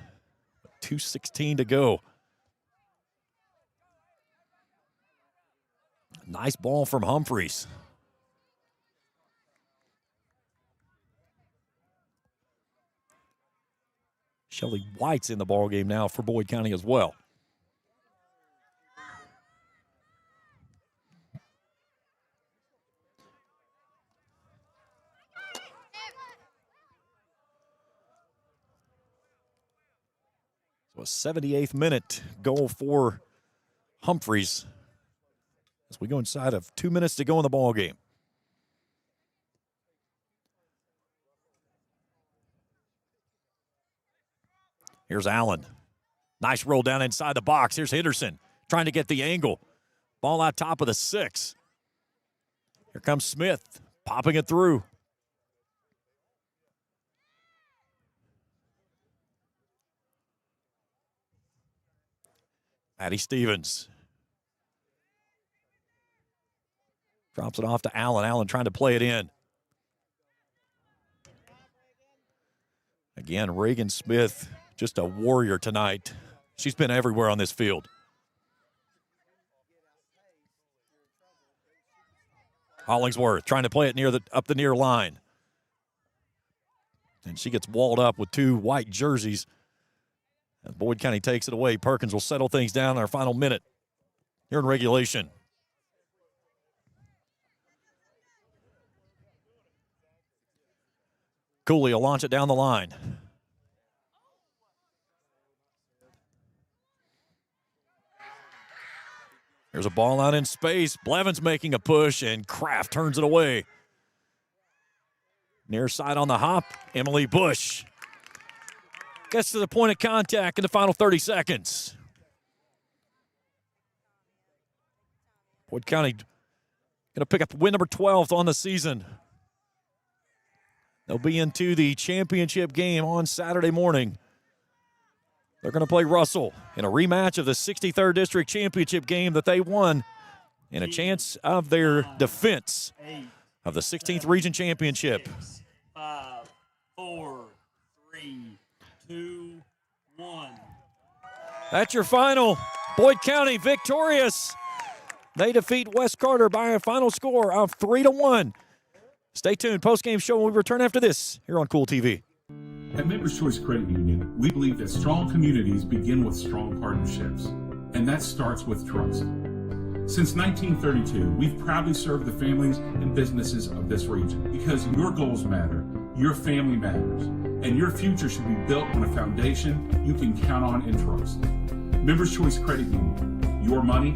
2:16 to go. Nice ball from Humphreys. Shelly White's in the ball game now for Boyd County as well. So a 78th minute goal for Humphreys as we go inside of 2 minutes to go in the ball game. Here's Allen. Nice roll down inside the box. Here's Henderson trying to get the angle. Ball out top of the 6. Here comes Smith popping it through. Maddie Stevens drops it off to Allen. Allen trying to play it in. Again, Reagan Smith, just a warrior tonight. She's been everywhere on this field. Hollingsworth trying to play it up the near line. And she gets walled up with 2 white jerseys. As Boyd County takes it away, Perkins will settle things down in our final minute here in regulation. Kool will launch it down the line. There's a ball out in space. Blevins making a push, and Kraft turns it away. Near side on the hop, Emily Bush gets to the point of contact in the final 30 seconds. Boyd County Going to pick up win number 12th on the season. They'll be into the championship game on Saturday morning. They're going to play Russell in a rematch of the 63rd District Championship game that they won, and a chance of their defense of the 16th Region Championship. 5, 4, 3, 2, 1. That's your final. Boyd County victorious. They defeat West Carter by a final score of 3-1. Stay tuned. Post-game show when we return after this here on Kool TV. At Members Choice Credit Union, we believe that strong communities begin with strong partnerships, and that starts with trust. Since 1932, we've proudly served the families and businesses of this region because your goals matter, your family matters, and your future should be built on a foundation you can count on and trust. Members Choice Credit Union, your money,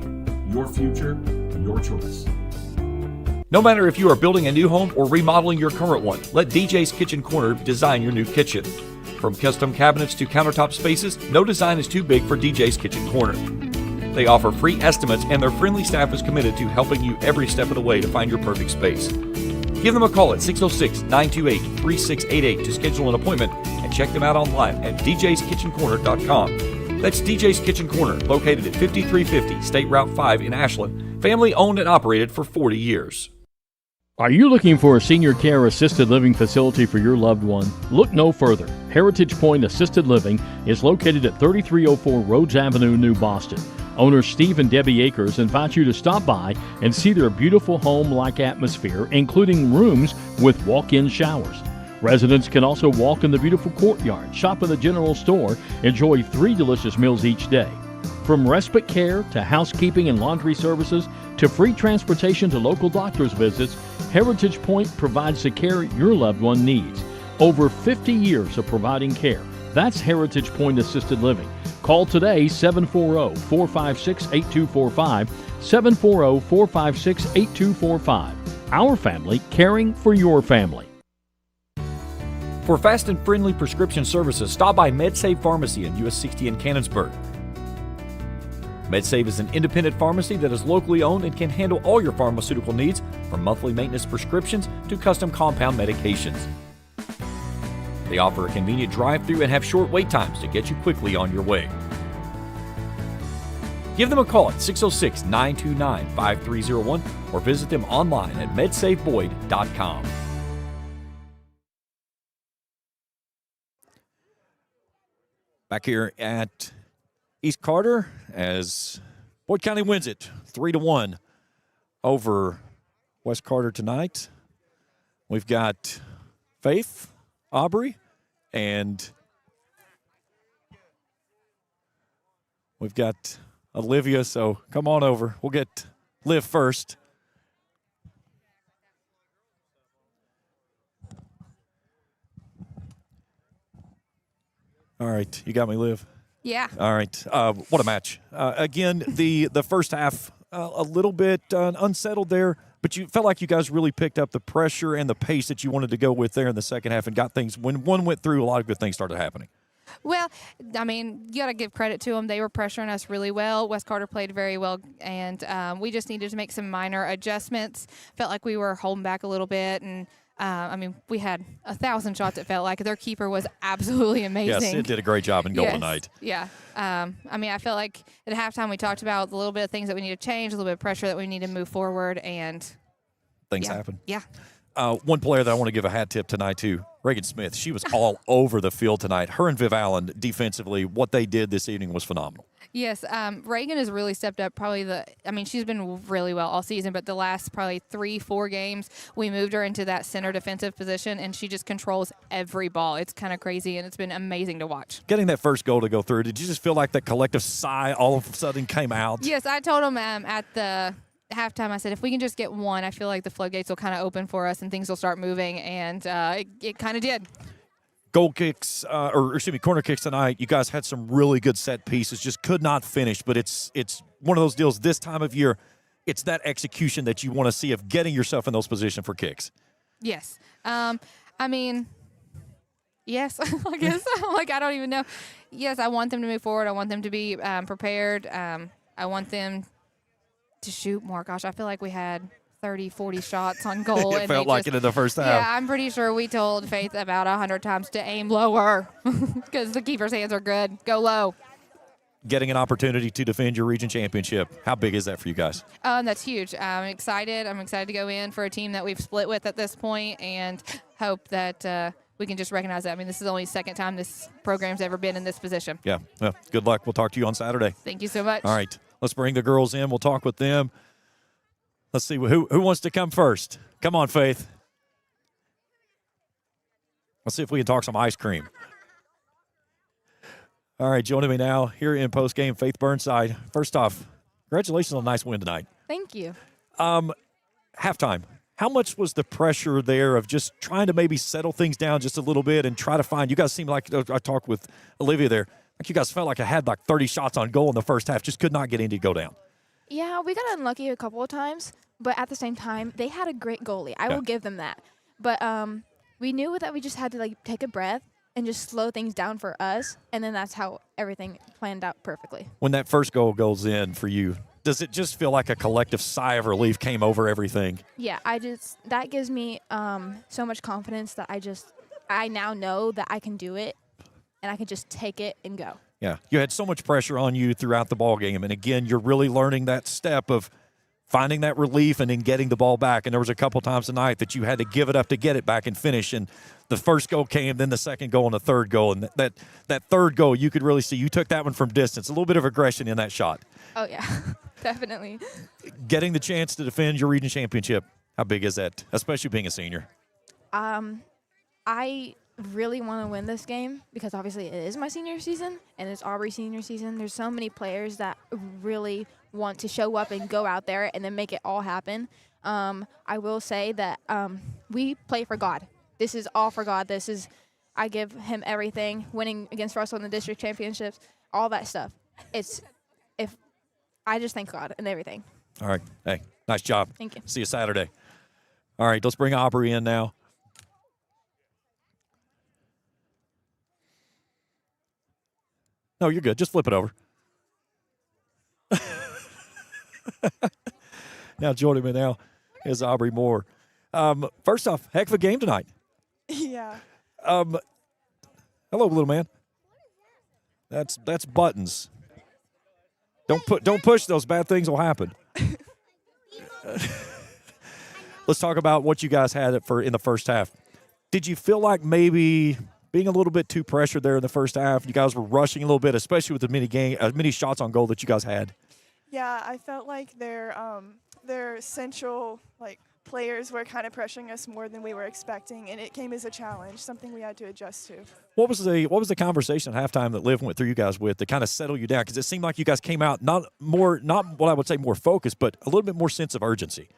your future, your choice. No matter if you are building a new home or remodeling your current one, let DJ's Kitchen Corner design your new kitchen. From custom cabinets to countertop spaces, no design is too big for DJ's Kitchen Corner. They offer free estimates, and their friendly staff is committed to helping you every step of the way to find your perfect space. Give them a call at 606-928-3688 to schedule an appointment, and check them out online at djskitchencorner.com. That's DJ's Kitchen Corner, located at 5350 State Route 5 in Ashland, family owned and operated for 40 years. Are you looking for a senior care assisted living facility for your loved one? Look no further. Heritage Point Assisted Living is located at 3304 Rhodes Avenue, New Boston. Owners Steve and Debbie Akers invite you to stop by and see their beautiful home-like atmosphere, including rooms with walk-in showers. Residents can also walk in the beautiful courtyard, shop in the general store, enjoy 3 delicious meals each day. From respite care to housekeeping and laundry services to free transportation to local doctor's visits, Heritage Point provides the care your loved one needs. Over 50 years of providing care. That's Heritage Point Assisted Living. Call today 740-456-8245, 740-456-8245. Our family caring for your family. For fast and friendly prescription services, stop by MedSave Pharmacy in US 60 in Canonsburg. MedSave is an independent pharmacy that is locally owned and can handle all your pharmaceutical needs, from monthly maintenance prescriptions to custom compound medications. They offer a convenient drive-through and have short wait times to get you quickly on your way. Give them a call at 606-929-5301 or visit them online at medsaveboyd.com. Back here at East Carter as Boyd County wins it 3-1 over West Carter tonight. We've got Faith, Aubrey, and we've got Olivia, so come on over. We'll get Liv first. All right, you got me, Liv? Yeah. All right. What a match. Again, the first half, a little bit unsettled there, but you felt like you guys really picked up the pressure and the pace that you wanted to go with there in the second half and got things, when one went through, a lot of good things started happening. Well, I mean, you got to give credit to them. They were pressuring us really well. West Carter played very well, and we just needed to make some minor adjustments. Felt like we were holding back a little bit, and I mean, we had 1,000 shots, it felt like. Their keeper was absolutely amazing. Yes, it did a great job in goal Yes. tonight. Yeah. I mean, I felt like at halftime we talked about the little bit of things that we need to change, a little bit of pressure that we need to move forward, and Things happen. Yeah. One player that I want to give a hat tip tonight to, Reagan Smith. She was all over the field tonight. Her and Viv Allen, defensively, what they did this evening was phenomenal. Yes, Reagan has really stepped up. She's been really well all season, but the last probably 3-4 games, we moved her into that center defensive position, and she just controls every ball. It's kind of crazy, and it's been amazing to watch. Getting that first goal to go through, did you just feel like that collective sigh all of a sudden came out? Yes, I told him at the halftime, I said, if we can just get one, I feel like the floodgates will kind of open for us and things will start moving, and it kind of did. Goal kicks, corner kicks tonight. You guys had some really good set pieces, just could not finish. But it's one of those deals this time of year. It's that execution that you want to see of getting yourself in those positions for kicks. Yes. I mean, yes, I guess. Like, I don't even know. Yes, I want them to move forward. I want them to be prepared. I want them to shoot more. Gosh, I feel like we had 30, 40 shots on goal. It and felt they like just, it in the first half. Yeah, I'm pretty sure we told Faith about 100 times to aim lower because the keeper's hands are good. Go low. Getting an opportunity to defend your region championship. How big is that for you guys? That's huge. I'm excited. I'm excited to go in for a team that we've split with at this point and hope that we can just recognize that. I mean, this is only the second time this program's ever been in this position. Yeah. Well, good luck. We'll talk to you on Saturday. Thank you so much. All right. Let's bring the girls in. We'll talk with them. Let's see who wants to come first. Come on, Faith. Let's see if we can talk some ice cream. All right, joining me now here in postgame, Faith Burnside. First off, congratulations on a nice win tonight. Thank you. Halftime, how much was the pressure there of just trying to maybe settle things down just a little bit and try to find – you guys seem like – I talked with Olivia there. Like you guys felt like I had like 30 shots on goal in the first half, just could not get any to go down. Yeah, we got unlucky a couple of times, but at the same time, they had a great goalie. I will give them that. But we knew that we just had to like take a breath and just slow things down for us, and then that's how everything planned out perfectly. When that first goal goes in for you, does it just feel like a collective sigh of relief came over everything? Yeah, that gives me so much confidence that I now know that I can do it, and I can just take it and go. Yeah, you had so much pressure on you throughout the ball game, and again, you're really learning that step of finding that relief and then getting the ball back. And there was a couple times tonight that you had to give it up to get it back and finish. And the first goal came, then the second goal, and the third goal. And that third goal, you could really see you took that one from distance. A little bit of aggression in that shot. Oh yeah, definitely. Getting the chance to defend your region championship, how big is that, especially being a senior? I really want to win this game because obviously it is my senior season and it's Aubrey's senior season. There's so many players that really want to show up and go out there and then make it all happen. I will say that we play for God. This is all for God. I give him everything. Winning against Russell in the district championships, all that stuff. I just thank God and everything. All right. Hey, nice job. Thank you. See you Saturday. All right, let's bring Aubrey in now. No, you're good. Just flip it over. Now joining me now is Aubrey Moore. First off, heck of a game tonight. Yeah. Hello, little man. That's buttons. Don't push those. Bad things will happen. Let's talk about what you guys had in the first half. Did you feel like maybe being a little bit too pressured there in the first half? You guys were rushing a little bit, especially with the many shots on goal that you guys had. Yeah, I felt like their central players were kind of pressuring us more than we were expecting, and it came as a challenge, something we had to adjust to. What was the conversation at halftime that Liv went through you guys with to kind of settle you down? Because it seemed like you guys came out not what I would say more focused, but a little bit more sense of urgency.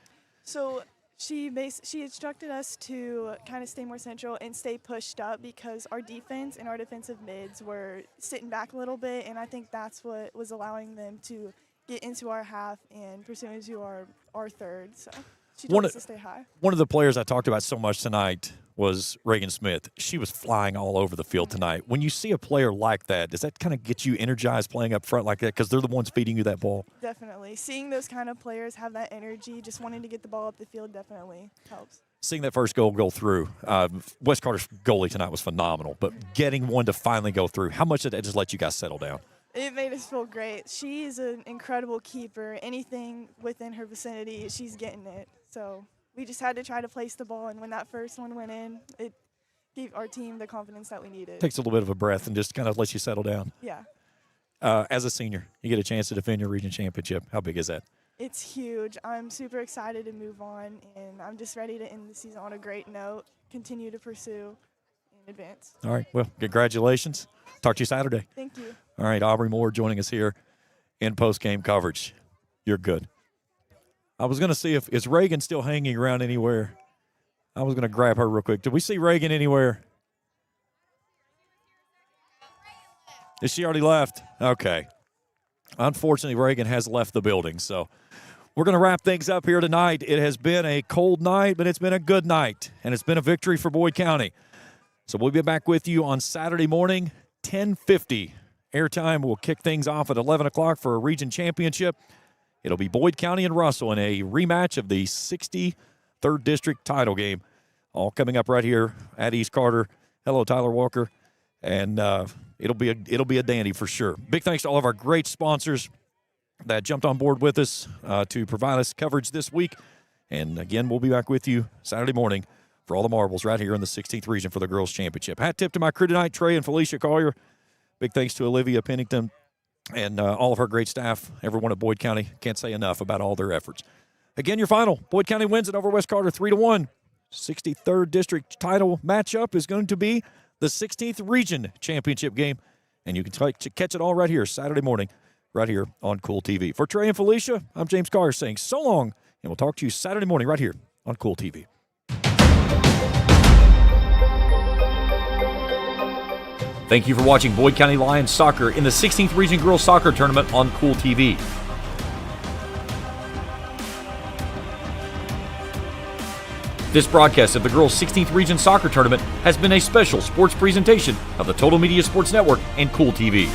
So she instructed us to kind of stay more central and stay pushed up because our defense and our defensive mids were sitting back a little bit, and I think that's what was allowing them to get into our half and pursue into our third. So she told us to stay high. One of the players I talked about so much tonight was Reagan Smith. She was flying all over the field tonight. When you see a player like that, does that kind of get you energized playing up front like that because they're the ones feeding you that ball? Definitely. Seeing those kind of players have that energy, just wanting to get the ball up the field definitely helps. Seeing that first goal go through, West Carter's goalie tonight was phenomenal, but getting one to finally go through, how much did that just let you guys settle down? It made us feel great. She is an incredible keeper. Anything within her vicinity, she's getting it. So we just had to try to place the ball, and when that first one went in, it gave our team the confidence that we needed. Takes a little bit of a breath and just kind of lets you settle down. Yeah. As a senior, you get a chance to defend your region championship. How big is that? It's huge. I'm super excited to move on, and I'm just ready to end the season on a great note, continue to pursue in advance. All right. Well, congratulations. Talk to you Saturday. Thank you. All right, Aubrey Moore joining us here in post-game coverage. You're good. I was going to see if is Reagan still hanging around anywhere. I was going to grab her real quick. Did we see Reagan anywhere? Is she already left? Okay. Unfortunately, Reagan has left the building, so we're going to wrap things up here tonight. It has been a cold night, but it's been a good night, and it's been a victory for Boyd County. So we'll be back with you on Saturday morning, 10:50. Airtime will kick things off at 11 o'clock for a region championship. It'll be Boyd County and Russell in a rematch of the 63rd District title game. All coming up right here at East Carter. Hello, Tyler Walker. And it'll be a dandy for sure. Big thanks to all of our great sponsors that jumped on board with us to provide us coverage this week. And again, we'll be back with you Saturday morning for all the marbles right here in the 16th region for the Girls Championship. Hat tip to my crew tonight, Trey and Felicia Collier. Big thanks to Olivia Pennington and all of her great staff, everyone at Boyd County. Can't say enough about all their efforts. Again, your final. Boyd County wins it over West Carter 3-1. 63rd District title matchup is going to be the 16th Region Championship game. And you can catch it all right here Saturday morning, right here on Kool TV. For Trey and Felicia, I'm James Carr saying so long, and we'll talk to you Saturday morning right here on Kool TV. Thank you for watching Boyd County Lions Soccer in the 16th Region Girls Soccer Tournament on Kool TV. This broadcast of the Girls 16th Region Soccer Tournament has been a special sports presentation of the Total Media Sports Network and Kool TV.